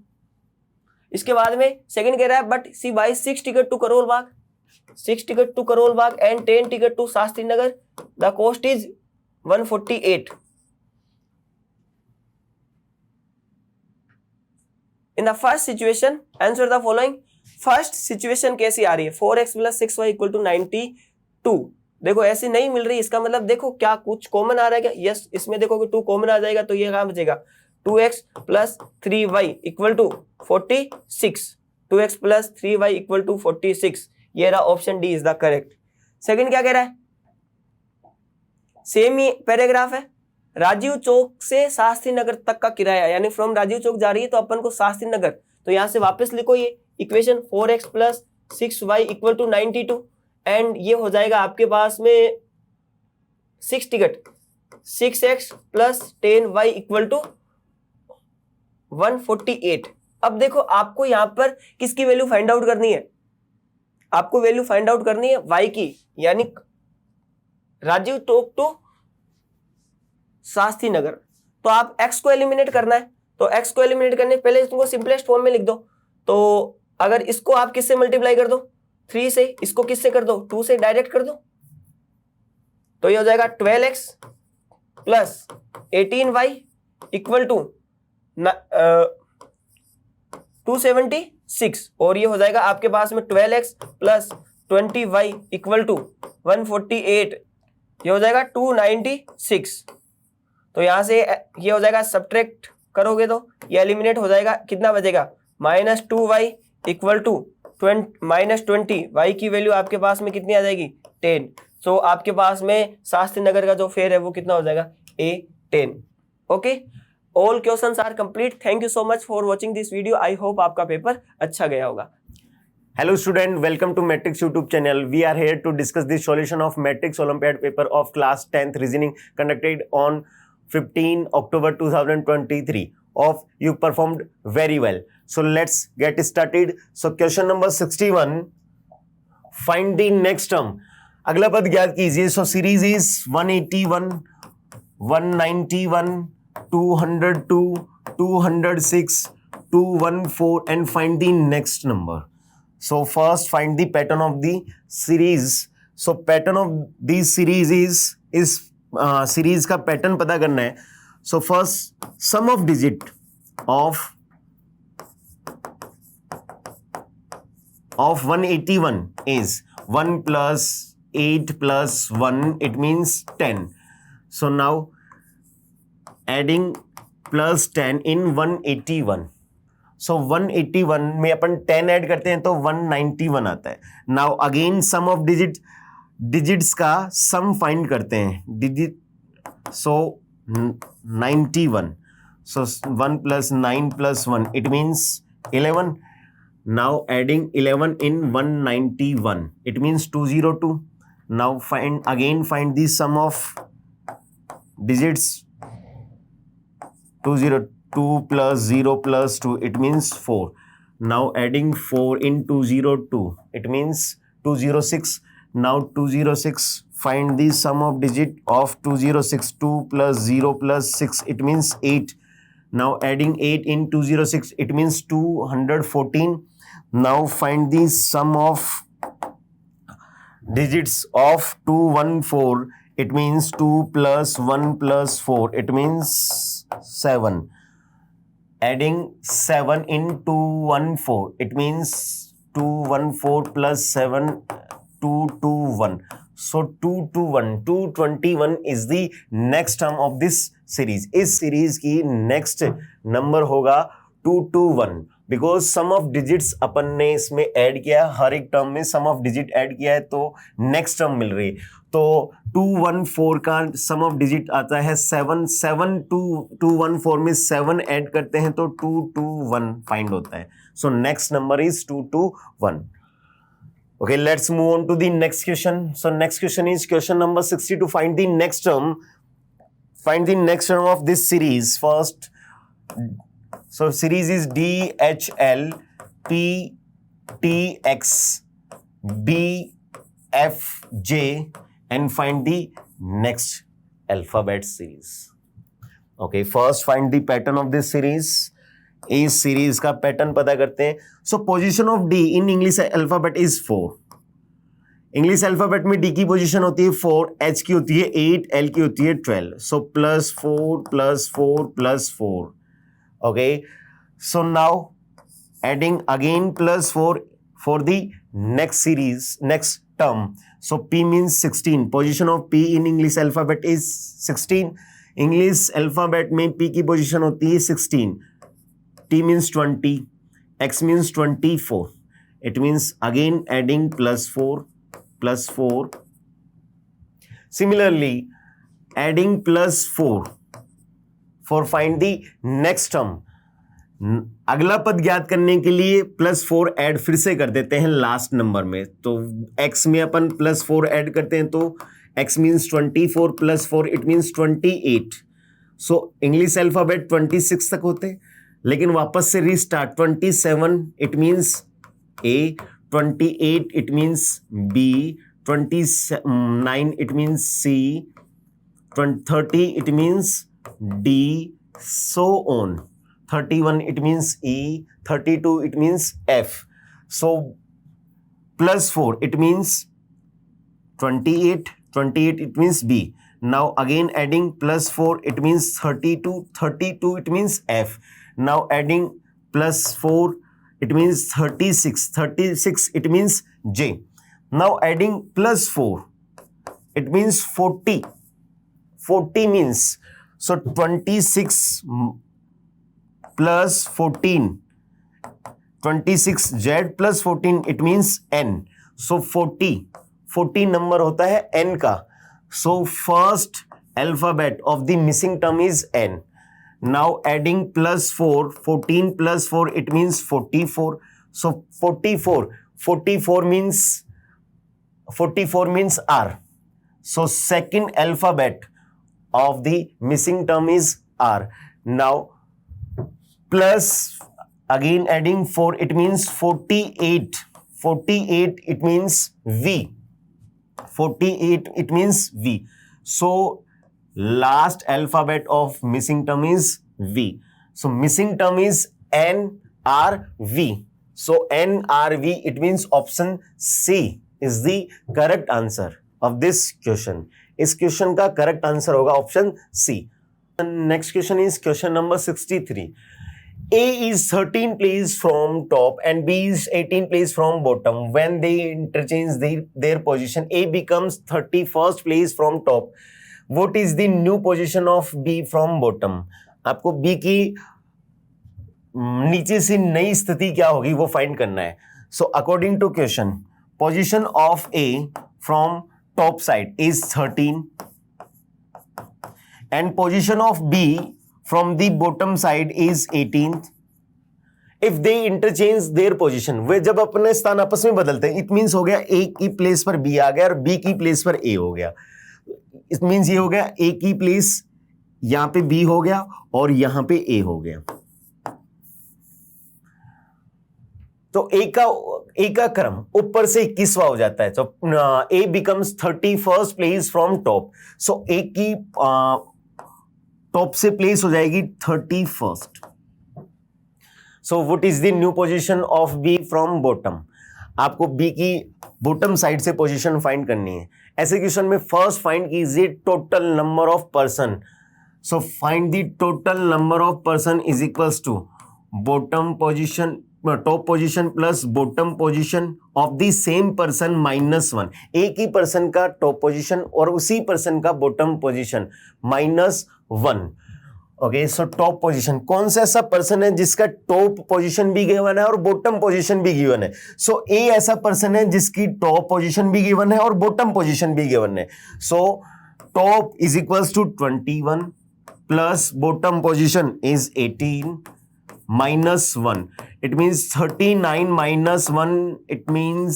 इसके बाद में सेकंड कह रहा है but she buys 6 ticket to Karol Bagh and 10 ticket to Shastri Nagar, the cost is 148। In the first situation answer the following. First situation कैसी आ रही है 4x plus 6y equal to 92, देखो ऐसी नहीं मिल रही, इसका मतलब देखो क्या कुछ कॉमन आ रहा है क्या, यस इसमें देखो कि 2 कॉमन आ जाएगा तो ये कहां बचेगा 2x plus 3y equal to 46, 2x plus 3y equal to 46, ये रहा option D is the correct. Second क्या कह रहा है, सेम ही पैराग्राफ है, राजीव चौक से शास्त्री नगर तक का किराया, यानी फ्रॉम राजीव चौक जा रही है तो अपन को शास्त्री नगर, तो यहां से वापस लिखो ये equation 4x plus 6y equal to 92 and ये हो जाएगा आपके पास में 6 ticket 6x plus 10y equal to 148। अब देखो आपको यहां पर किसकी वैल्यू फाइंड आउट करनी है, आपको वैल्यू फाइंड आउट करनी है y की, यानी राजीव चौक टू शास्त्री नगर, तो आप x को एलिमिनेट करना है, तो x को एलिमिनेट करने पहले तुमको सिंपलेस्ट फॉर्म में लिख दो, तो अगर इसको आप किससे मल्टीप्लाई कर दो 3 से, इसको किससे कर दो 2 से, डायरेक्ट कर दो, तो ये हो जाएगा 12x plus 18y equal to 276 और ये हो जाएगा आपके पास में 12x plus 20y equal to 148, ये हो जाएगा 296। तो यहाँ से ये हो जाएगा, सब्ट्रैक्ट करोगे तो ये एलिमिनेट हो जाएगा, कितना बचेगा -2y इक्वल टू -20। y की वैल्यू आपके पास में कितनी आ जाएगी 10। सो आपके पास में शास्त्री नगर का जो फेयर है वो कितना हो जाएगा A10। Okay, all questions are complete. Thank you so much for watching this video. I hope आपका पेपर अच्छा गया होगा। Hello student, welcome to Matrix YouTube channel. We are here to discuss the solution of Matrix Olympiad paper of class 10th reasoning conducted on 15 October 2023. Of you performed very well. So let's get started. So question number 61. Find the next term. अगला पद ज्ञात कीजिए. So series is 181, 191, 202, 206, 214 and find the next number. So first find the pattern of the series. So pattern of these series is series का pattern पता करना है. So first sum of digit of 181 is 1 plus 8 plus 1, it means 10. So now adding plus 10 in 181. So 181 में अपन 10 add करते हैं तो 191 आता है. Now again sum of digits का सम फाइंड करते हैं. Digit so 91. So 1 plus 9 plus 1, it means 11. Now adding 11 in 191, it means 202. Now find the sum of digits. 202 plus 0 plus 2, it means 4. Now adding 4 in 202, it means 206. Now 206, find the sum of digit of 206. 2 plus 0 plus 6, it means 8. Now adding 8 in 206, it means 214. Now find the sum of digits of 214, it means 2 plus 1 plus 4, it means 7. Adding 7 in 214, it means 214 plus 7, 221. So 221 is the next term of this series. इस series की next number होगा 221. Because some of digits अपन ने इसमें add किया, हर एक term में सम of digit add किया है तो नेक्स्ट टर्म मिल रही है. तो 214 का सम ऑफ डिजिट आता है 7. 7 214 में 7 ऐड करते हैं तो 221 फाइंड होता है. So next number is 221. Okay, let's move on to the next question. So next question is question number 60. To find the next term, find the next term of this series. First, so series is DHL PTX BFJ and find the next alphabet series. Okay, first find the pattern of this series. इस series का pattern पता करते हैं. सो position of D in English alphabet is 4. English alphabet में D की position होती है 4, H की होती है 8, एल की होती है 12. सो +4 +4 +4. Okay, so now adding again +4 for the next series, next term. So P means 16. Position of P in English alphabet is 16. English alphabet में पी की पोजीशन होती है 16. T means 20, X means 24. It means again adding +4. Similarly, adding +4 for find the next term. अगला पद ज्ञात करने के लिए +4 ऐड फिर से कर देते हैं लास्ट नंबर में. तो X में अपन +4 ऐड करते हैं तो X means 24 +4, it means 28. So English alphabet 26 तक होते हैं, लेकिन वापस से restart. 27 it means A, 28 it means B, 29 it means C, 30 it means D, so on. 31 it means E, 32 it means F. So +4 it means 28 it means B. Now again adding +4 it means 32 it means F. Now adding +4 it means 36 it means J. Now adding plus 4, it means 40. 40 means, so 26 plus 14. 26z plus 14, it means n. So 40 number होता है n का. So first alphabet of the missing term is n. Now adding plus 4, 14 plus 4, it means 44. So 44 means R. So second alphabet of the missing term is R. Now plus again adding 4, it means 48. 48, it means V. 48, it means V. So last alphabet of missing term is V. So missing term is NRV. So NRV, it means option C is the correct answer of this question. इस question का correct answer होगा option C. Next question is question number 63. A is 13 place from top and B is 18 place from bottom. When they interchange their position, A becomes 31st place from top. What is the new position of B from bottom? आपको B की नीचे से नई स्थिति क्या होगी वो find करना है. So according to question, position of A from top side is 13 and position of B from the bottom side is 18th. If they interchange their position, वे जब अपने स्थान आपस में बदलते हैं, it means हो गया A की प्लेस पर B आ गया और B की प्लेस पर A हो गया. It means ये हो गया A की प्लेस यहां पे B हो गया और यहां पे A हो गया. तो A का क्रम ऊपर से 21वां हो जाता है. तो A becomes 31st place from top. So A की टॉप से प्लेस हो जाएगी 31st. So what is the new position of B from bottom? आपको बी की बॉटम साइड से पोजीशन फाइंड करनी है. ऐसे क्वेश्चन में फर्स्ट फाइंड कीजिए total number of person. So find the total number of person is equals to bottom position top position plus bottom position of the same person -1. एक ही person का top position और उसी person का bottom position -1. Okay, so top position कौन सा ऐसा person है जिसका टॉप पोजीशन भी गिवन है और बॉटम पोजीशन भी गिवन है? सो ए ऐसा पर्सन है जिसकी टॉप पोजीशन भी गिवन है और बॉटम पोजीशन भी गिवन है. So top is equals to 21 plus bottom position is 18 -1. It means 39 -1, it means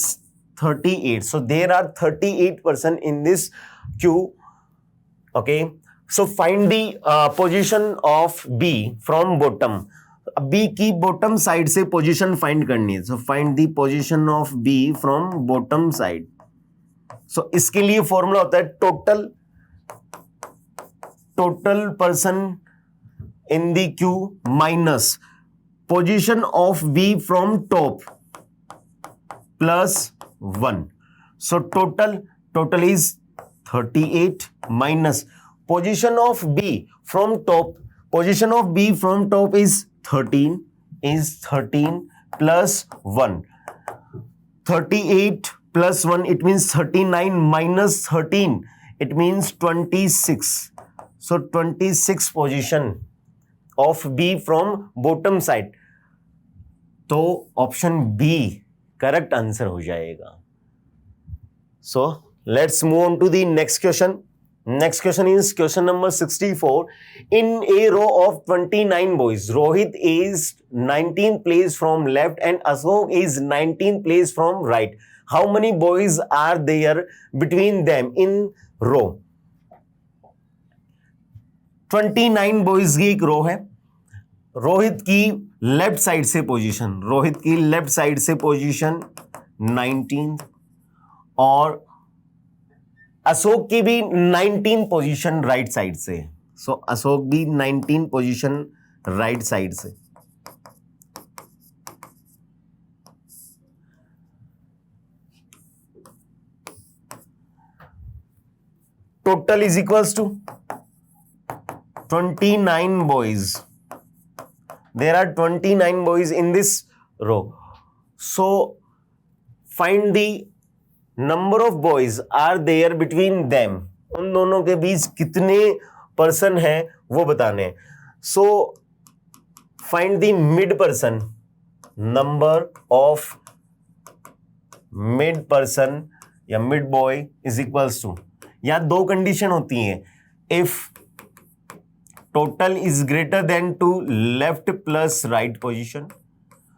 38. So there are 38 person in this queue. Okay. So find the position of B from bottom. B की bottom side से position find करनी है. So find the position of B from bottom side. So इसके लिए formula होता है total person in the queue minus position of B from top plus 1. So total is 38 minus position of B from top. Position of B from top is 13 plus 1. 38 plus 1, it means 39 minus 13, it means 26. So 26 position of B from bottom side. तो option B correct answer हो जाएगा. So let's move on to the next question. Next question is question number 64. In a row of 29 boys, Rohit is 19th place from left and Ashok is 19th place from right. How many boys are there between them in row? 29 boys की एक रो है. रोहित की left side से position 19 और अशोक की भी 19 position right side से. सो अशोक भी 19 पोजीशन राइट साइड से. Total is equals to 29 boys. There are 29 boys in this row. So find the number of boys are there between them, उन दोनों के बीच कितने पर्सन है वो बताने हैं. So find the mid person, number of mid person या mid boy is equals to, यहां दो कंडीशन होती हैं. If total is greater than to left plus right position,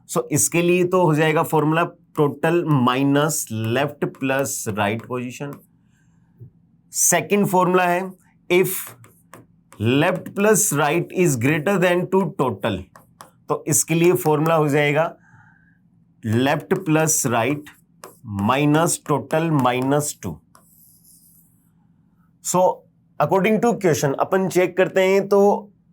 so इसके लिए तो हो जाएगा formula total minus left plus right position. Second formula है if left plus right is greater than to total, तो इसके लिए फॉर्मूला हो जाएगा left plus right minus total minus 2. So according to question अपन चेक करते हैं तो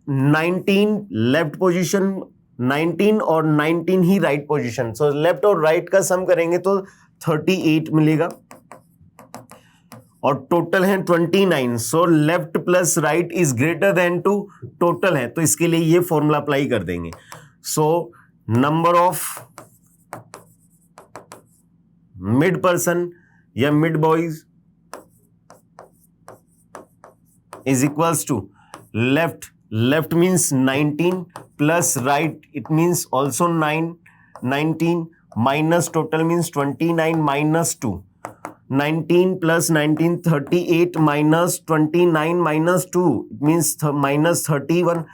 19 लेफ्ट पोजीशन, 19 और 19 ही राइट पोजीशन. सो लेफ्ट और राइट का सम करेंगे तो 38 मिलेगा और टोटल है 29. So left plus right is greater than to total है, तो इसके लिए ये फॉर्मूला अप्लाई कर देंगे. So number of mid person या mid boys is equals to left means 19 plus right it means also 19 minus total means 29 minus 2, 19 plus 19 38 minus 29 minus 2 it means minus 31,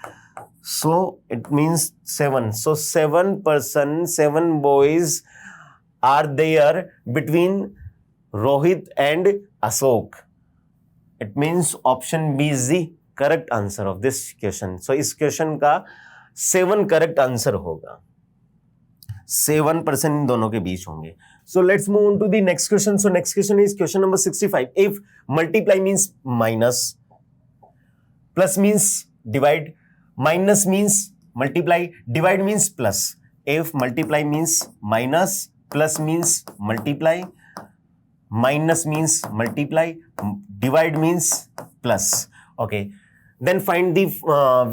so it means 7. So 7 person, 7 boys are there between Rohit and Ashok. It means option B is the correct answer of this question. So इस question का 7 correct answer होगा. 7% इन दोनों के बीच होंगे. So let's move on to the next question. So next question is question number 65. If multiply means minus, plus means divide, minus means multiply, divide means plus. If multiply means minus, plus means multiply, minus means multiply, divide means plus. Okay, then find the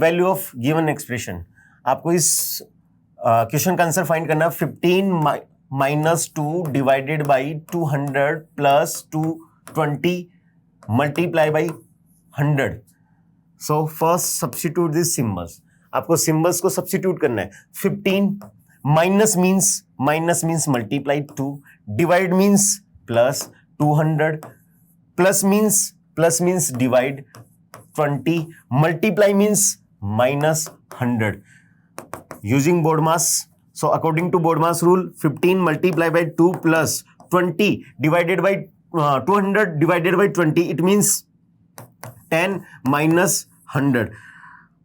value of given expression. आपको इस question का answer find करना. 15 minus 2 divided by 200 plus 220 multiply by 100. So first substitute these symbols. आपको symbols को substitute करना है. 15 minus means multiply 2, divide means plus 200, plus means divide 20, multiply means minus 100. Using BODMAS, so according to BODMAS rule, 15 multiplied by 2 plus 20 divided by 200 divided by 20, it means 10 minus 100.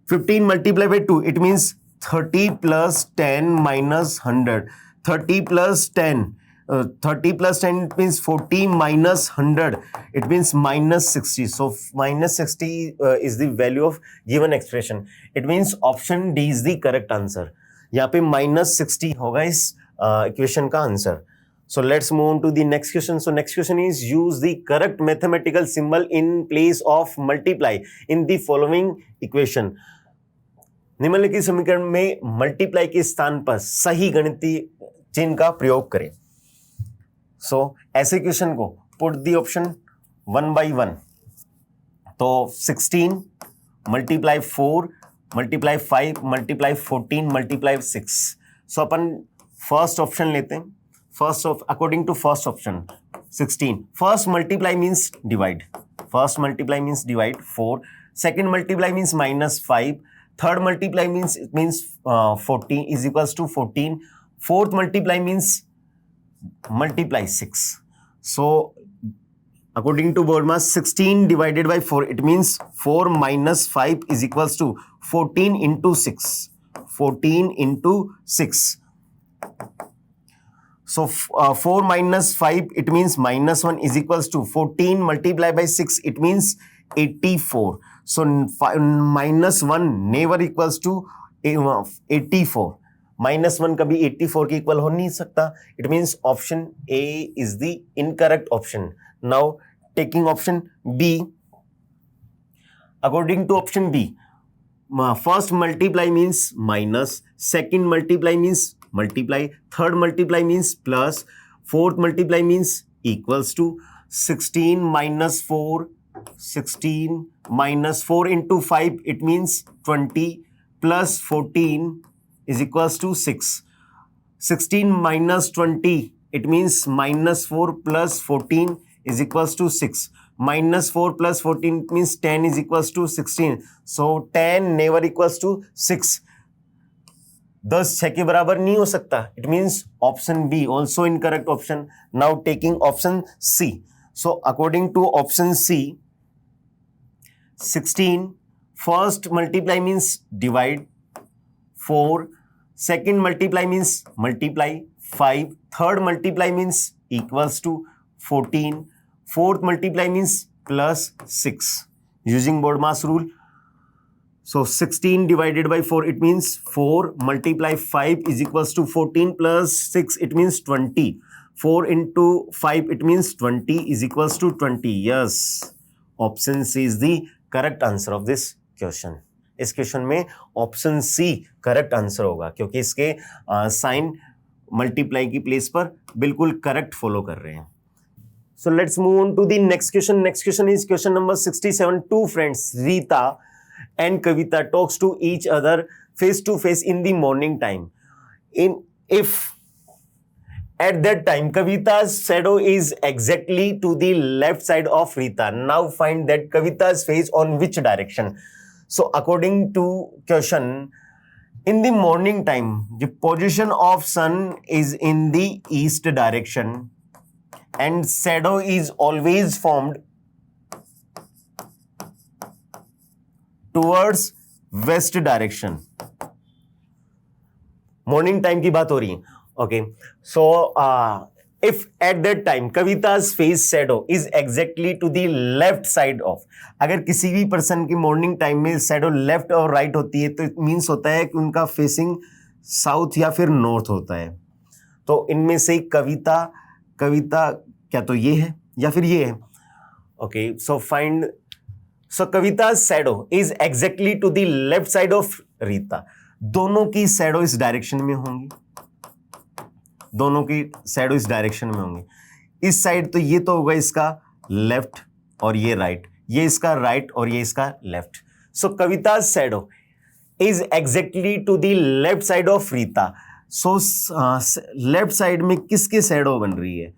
15 multiplied by 2, it means 30 plus 10 minus 100. 30 plus 10 it means 40 minus 100, it means minus 60. So minus 60 is the value of given expression. It means option D is the correct answer. यहाँ पे minus 60 होगा इस equation का answer. So let's move on to the next question. So next question is use the correct mathematical symbol in place of multiply in the following equation. निम्नलिखित समीकरण में multiply के स्थान पर सही गणितीय चिन्ह का प्रयोग करें. सो ऐसे क्वेश्चन को पुट दी ऑप्शन 1 by 1. तो 16 multiply 4 multiply 5 multiply 14 multiply 6. So अपन फर्स्ट ऑप्शन लेते हैं. According to first option 16. First multiply means divide. 4. Second multiply means -5. Third multiply means 14 is equals to 14. Fourth multiply means multiply 6. So according to BODMAS, 16 divided by 4, it means 4 minus 5 is equals to 14 into 6. 14 into 6. So 4 minus 5, it means minus 1 is equals to 14 multiplied by 6, it means 84. So minus 1 never equals to 84. -1 कभी 84 के equal हो नहीं सकता. It means option A is the incorrect option. Now taking option B. According to option B, first multiply means minus, second multiply means multiply, third multiply means plus, fourth multiply means equals to 16 minus 4, 16 minus 4 into 5, it means 20 plus 14 is equals to 6. 16 minus 20, it means minus 4 plus 14 is equals to 6. Minus 4 plus 14 means 10 is equals to 16. So 10 never equals to 6. 10 6 के बराबर नहीं हो सकता. It means option B also incorrect option. Now taking option C. So according to option C, 16 first multiply means divide, 4 second multiply means multiply, 5 third multiply means equals to 14, fourth multiply means plus 6 using BODMAS rule. So 16 divided by 4, it means 4 multiply 5 is equals to 14 plus 6, it means 20. 4 into 5, it means 20 is equals to 20. Yes, option C is the correct answer of this question. इस question में option C correct answer होगा क्योंकि इसके sign multiply की place पर बिल्कुल correct follow कर रहे हैं. So let's move on to the next question. Next question is question number 67. Two friends, Rita and Kavita, talks to each other face to face in the morning time. If at that time Kavita's shadow is exactly to the left side of Rita, now find that Kavita's face on which direction. So according to question, in the morning time, the position of sun is in the east direction and shadow is always formed towards west direction. Morning time की बात हो रही है. Okay, so if at that time Kavita's face shadow is exactly to the left side of, अगर किसी भी person की morning time में शैडो लेफ्ट और राइट होती है तो इट मीन्स होता है कि उनका फेसिंग साउथ या फिर नॉर्थ होता है. तो इनमें से कविता क्या तो ये है या फिर ये है. Okay, so find, so Kavita shadow is exactly to the left side of Rita. दोनों की शैडो इस डायरेक्शन में होंगी, दोनों की शैडो इस डायरेक्शन में होंगी. इस साइड तो ये तो होगा इसका लेफ्ट और ये राइट, ये इसका राइट और ये इसका left. So Kavita shadow is exactly to the left side of Rita. So left side में किसके शैडो बन रही है?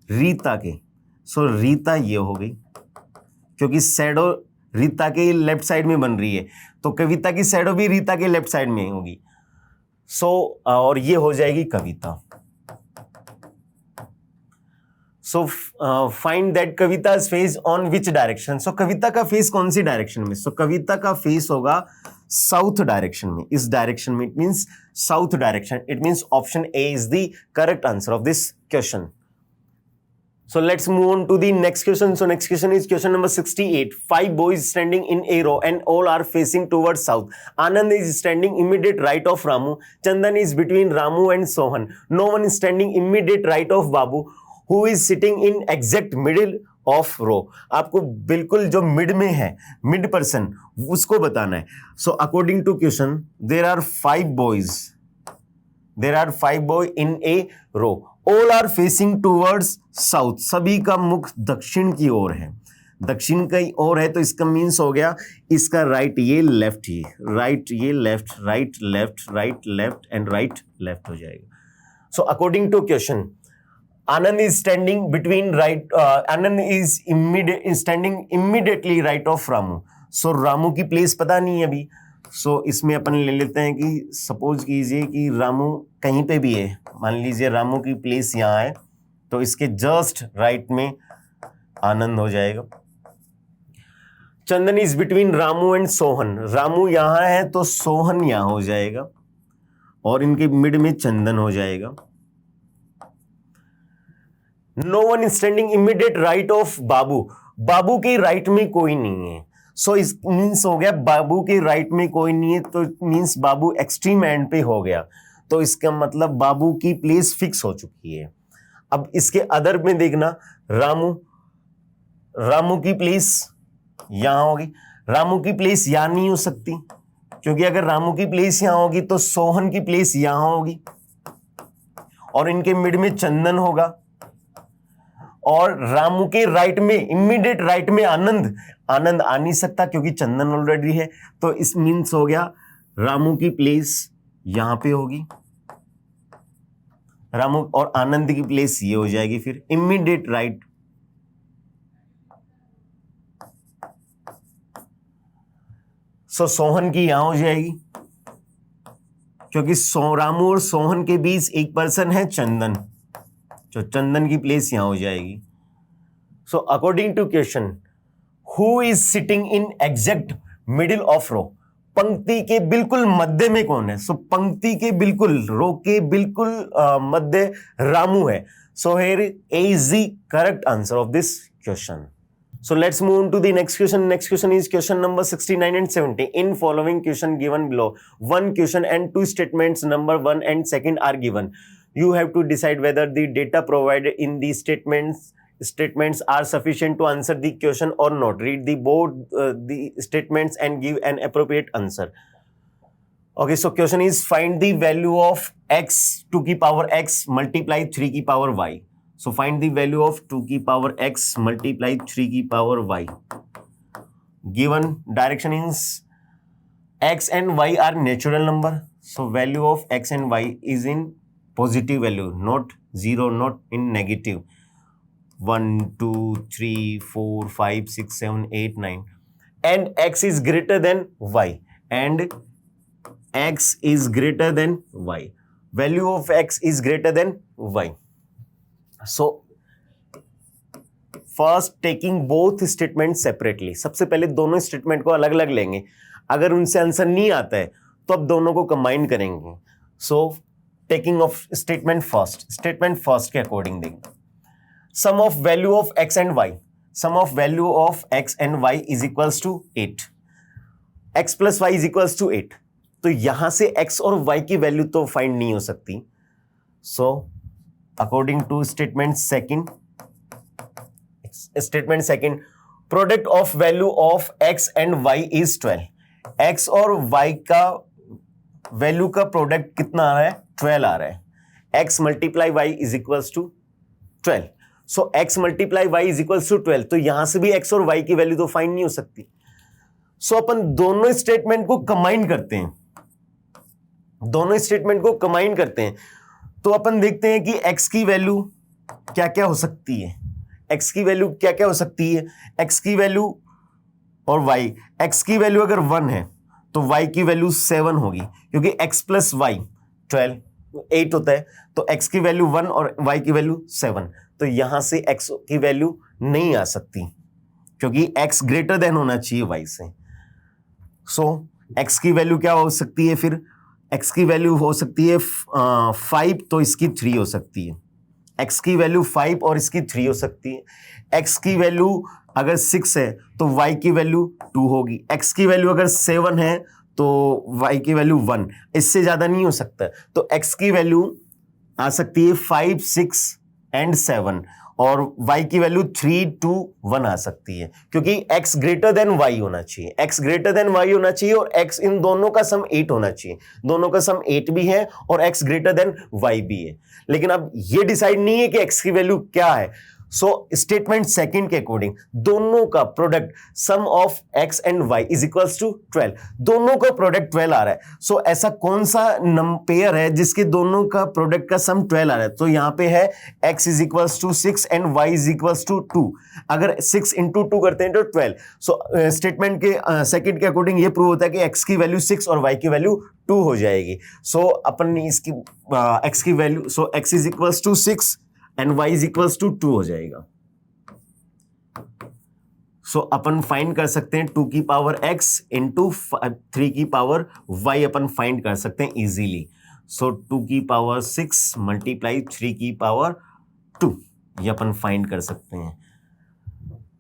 रीता के. सो रीता ये हो गई क्योंकि शैडो रीता के लेफ्ट साइड में बन रही है तो कविता की शैडो भी रीता के लेफ्ट साइड में होगी. सो और ये हो जाएगी Kavita. So find that Kavita's face on which direction. So Kavita का फेस कौन सी डायरेक्शन में? सो कविता का फेस होगा साउथ डायरेक्शन में, इस डायरेक्शन में. It means south direction. It means option A is the correct answer of this question. So let's move on to the next question. So next question is question number 68. 5 boys standing in a row and all are facing towards south. Anand is standing immediate right of Ramu. Chandan is between Ramu and Sohan. No one is standing immediate right of Babu, who is sitting in exact middle of row. आपको बिल्कुल जो mid में है, mid person, उसको बताना है. So according to question, there are 5 boys. There are 5 boys in a row. All are facing towards south. सभी का मुख दक्षिण की ओर है, दक्षिण की ओर है. तो इसका मीन्स हो गया इसका राइट ये लेफ्ट, ये राइट ये left, right left, right left and right left हो जाएगा. So according to question, Anand is standing between right, Anand is standing immediately right of Ramu. So Ramu की प्लेस पता नहीं है अभी. सो इसमें अपन ले लेते हैं कि सपोज कीजिए कि रामू कहीं पे भी है. मान लीजिए रामू की प्लेस यहाँ है तो इसके जस्ट राइट में आनंद हो जाएगा. Chandan is between Ramu and Sohan. Ramu यहाँ है तो सोहन यहाँ हो जाएगा और इनके मिड में चंदन हो जाएगा. No one is standing immediate right of Babu. Babu के राइट में कोई नहीं है. सो इस मीन्स हो गया बाबू के राइट में कोई नहीं है तो मीन्स बाबू एक्सट्रीम एंड पे हो गया. तो इसका मतलब बाबू की प्लेस फिक्स हो चुकी है. अब इसके अदर में देखना, रामू की प्लेस यहां होगी. रामू की प्लेस यहां नहीं हो सकती क्योंकि अगर रामू की प्लेस यहां होगी तो सोहन की प्लेस यहां होगी और इनके मिड में चंदन होगा और रामू के राइट में, इमीडिएट राइट में आनंद, आनंद आ नहीं सकता क्योंकि चंदन ऑलरेडी है, तो इस मीन्स हो गया रामू की प्लेस यहां पे होगी, रामू और आनंद की प्लेस ये हो जाएगी, फिर इमीडिएट राइट। सो सोहन की यहां हो जाएगी क्योंकि रामू और सोहन के बीच एक पर्सन है चंदन, तो चंदन की प्लेस यहां हो जाएगी। So according to question, who is sitting in exact middle of row, पंक्ति के बिल्कुल मध्य में कौन है? सो पंक्ति के बिल्कुल, रो के बिल्कुल मध्य रामू है। So here A is the correct answer of this question. So let's move on to the next question. Next question is question number 69 and 70. In following question given below, one question and two statements number 1 and 2 are given. You have to decide whether the data provided in the statements are sufficient to answer the question or not. Read the both the statements and give an appropriate answer. Okay, so question is find the value of x to the power x multiply 3 की power y. So find the value of 2 की power x multiply 3 की power y. Given direction is x and y are natural number. So value of x and y is in positive value, not 0, not in negative. 1, 2, 3, 4, 5, 6, 7, 8, 9. And x is greater than y. And x is greater than y. Value of x is greater than y. So first taking both statements separately. सबसे पहले दोनों statement को अलग अलग लेंगे. अगर उनसे answer नहीं आता है तो अब दोनों को कंबाइन करेंगे. So taking of statement first के अकॉर्डिंग देंगे. Sum of value of x and y. Sum of value of x and y is equals to 8. x plus y is equals to 8. तो यहां से x और y की value तो find नहीं हो सकती. So according to statement second, product of value of x and y is 12. x और y का वैल्यू का प्रोडक्ट कितना आ रहा है? 12 आ रहा है. x multiply y is equals to 12. So x multiply y is equals to 12. तो यहां से भी x और y की वैल्यू तो फाइंड नहीं हो सकती. So अपन दोनों स्टेटमेंट को कंबाइन करते हैं. तो अपन देखते हैं कि x की वैल्यू क्या क्या हो सकती है. x की वैल्यू क्या क्या हो सकती है? x की वैल्यू और y. x की वैल्यू अगर 1 है तो y की वैल्यू 7 होगी क्योंकि x प्लस y 12 8 होता है. तो x की वैल्यू 1 और y की वैल्यू 7. तो यहां से x की वैल्यू नहीं आ सकती क्योंकि x ग्रेटर देन होना चाहिए y से. सो x की वैल्यू क्या हो सकती है? फिर x की वैल्यू हो सकती है 5 तो इसकी 3 हो सकती है. x की वैल्यू 5 और इसकी 3 हो सकती है. x की वैल्यू अगर 6 है तो y की वैल्यू 2 होगी. x की वैल्यू अगर 7 है तो y की वैल्यू 1. इससे ज़्यादा नहीं हो सकता. तो x की वैल्यू आ सकती है 5, 6 एंड 7 और y की वैल्यू 3, 2, 1 आ सकती है क्योंकि x ग्रेटर देन y होना चाहिए. x ग्रेटर देन y होना चाहिए और x इन दोनों का सम 8 होना चाहिए. दोनों का सम 8 भी है और x ग्रेटर देन y भी है. लेकिन अब ये डिसाइड नहीं है कि x की वैल्यू क्या है. सो स्टेटमेंट सेकंड के अकॉर्डिंग दोनों का product sum of x and y is equals to 12. दोनों का प्रोडक्ट 12 आ रहा है. सो ऐसा कौन सा पेयर है जिसके दोनों का प्रोडक्ट का सम 12 आ रहा है? तो यहां पे है x is equals to 6 and y is equals to 2. अगर 6 इंटू 2 करते हैं तो 12. सो स्टेटमेंट के सेकंड के अकॉर्डिंग ये प्रूव होता है कि x की वैल्यू 6 और y की वैल्यू 2 हो जाएगी. सो अपन इसकी x की value, so x is equals to 6 and y is equals to 2 हो जाएगा. सो अपन फाइंड कर सकते हैं 2 की पावर x इंटू 3 की पावर y अपन फाइंड कर सकते हैं इजीली. सो 2 की पावर 6 मल्टीप्लाई 3 की पावर 2 ये अपन फाइंड कर सकते हैं.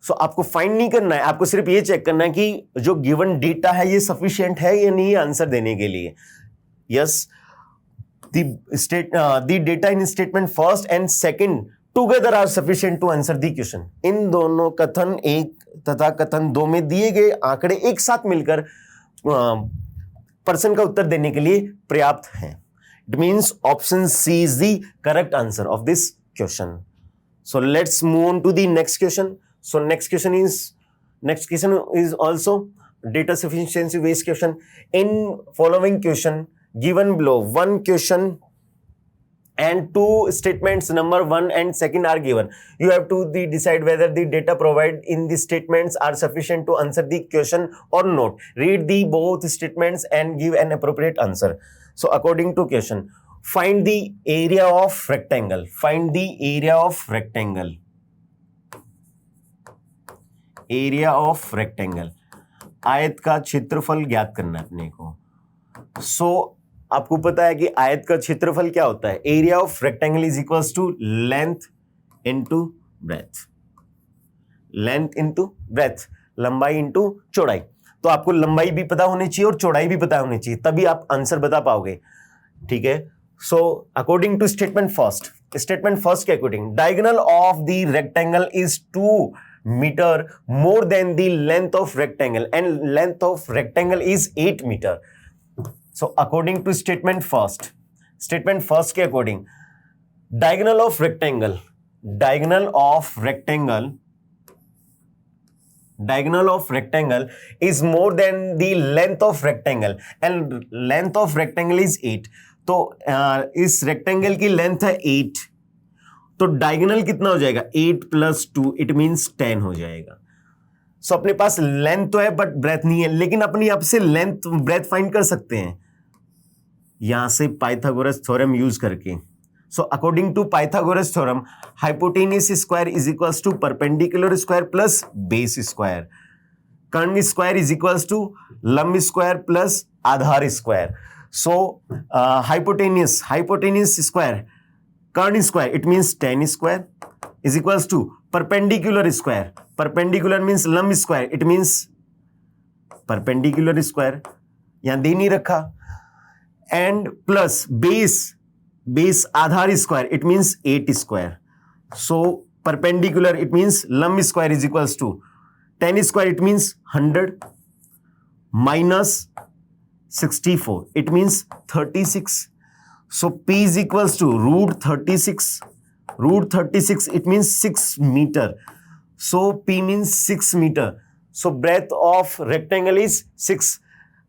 सो आपको फाइंड नहीं करना है, आपको सिर्फ ये चेक करना है कि जो गिवन डेटा है ये सफिशिएंट है या नहीं आंसर देने के लिए. Yes, the data in statement first and second together are sufficient to answer the question. इन दोनों कथन 1 तथा कथन 2 में दिए गए आंकड़े एक साथ मिलकर पर्सन का उत्तर देने के लिए पर्याप्त हैं. It means option C is the correct answer of this question. So let's move on to the next question. So next question is also data sufficiency based question. In following question given below, one question and two statements number 1 and 2 are given. You have to decide whether the data provided in the statements are sufficient to answer the question or not. Read the both statements and give an appropriate answer. So according to question, find the area of rectangle. Find the area of rectangle. Area of rectangle. आयत का क्षेत्रफल ज्ञात करना है अपने को. So आपको पता है कि आयत का क्षेत्रफल क्या होता है? Area of rectangle is equals to length into breadth. Length into breadth, लंबाई इनटू चौड़ाई. तो आपको लंबाई भी पता होनी चाहिए और चौड़ाई भी पता होनी चाहिए, तभी आप आंसर बता पाओगे. ठीक है. So according to statement first के according, diagonal of the rectangle is 2 metre more than the length of rectangle and length of rectangle is 8 metre. So according to statement first के according, diagonal of rectangle is more than the length of rectangle and length of rectangle is 8. तो इस rectangle की length है 8, तो diagonal कितना हो जाएगा? 8 plus 2, it means 10 हो जाएगा. सो अपने पास लेंथ तो है बट ब्रेथ नहीं है, लेकिन अपनी आप से लेंथ ब्रेथ फाइंड कर सकते हैं यहां से पाइथागोरस थ्योरम यूज करके. So according to Pythagoras theorem, hypotenuse square is equals to perpendicular square plus base square. कर्ण स्क्वायर इज इक्वल्स टू लंब स्क्वायर प्लस आधार स्क्वायर. सो हाइपोटेन्यूस स्क्वायर, कर्ण square, it means tan square is equals to perpendicular square. Perpendicular means lump square, it means perpendicular square, यहां दे नहीं रखा. And plus base आधार square, it means 8 square. So perpendicular it means लंब square is equals to tan square, it means 100 minus 64, it means 36. So p is equals to root 36, it means 6 meter. So p means 6 meter. So breadth of rectangle is 6.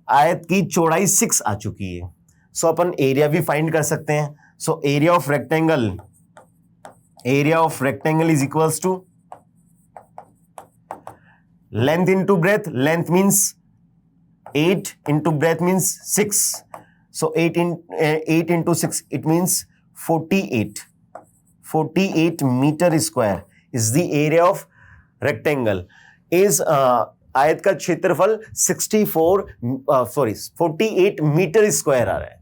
आयत की चौड़ाई 6 आ चुकी है. So अपन area भी find कर सकते हैं. So area of rectangle is equals to length into breadth. Length means 8 into breadth means 6. So 8 into 6, it means 48. 48 meter square is the area of rectangle. is आयत का क्षेत्रफल 48 मीटर स्क्वायर आ रहा है.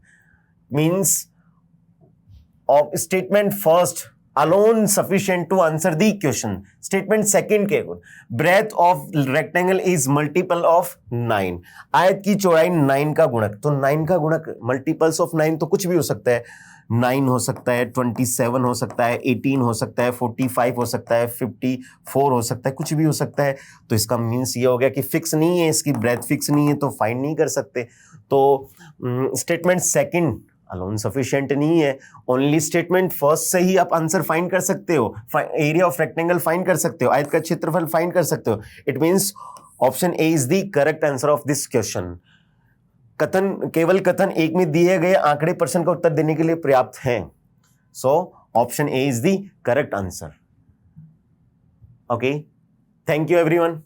Means of statement first alone sufficient to answer the question. Statement second के breadth of rectangle is multiple of 9. आयत की चौड़ाई 9 का गुणक. तो 9 का गुणक multiples of 9 तो कुछ भी हो सकता है. 9 हो सकता है, 27 हो सकता है, 18 हो सकता है, 45 हो सकता है, 54 हो सकता है, कुछ भी हो सकता है. तो इसका मीन्स ये हो गया कि फिक्स नहीं है, इसकी ब्रेथ फिक्स नहीं है, तो फाइंड नहीं कर सकते. तो स्टेटमेंट सेकंड अलोन सफिशिएंट नहीं है. ओनली स्टेटमेंट फर्स्ट से ही आप आंसर फाइंड कर सकते हो, एरिया ऑफ रेक्टेंगल फाइंड कर सकते हो, आयत का क्षेत्रफल फाइंड कर सकते हो. It means option A is the correct answer of this question. केवल कथन एक में दिए गए आंकड़े प्रश्न का उत्तर देने के लिए पर्याप्त हैं. So option A is the correct answer. Okay, thank you everyone.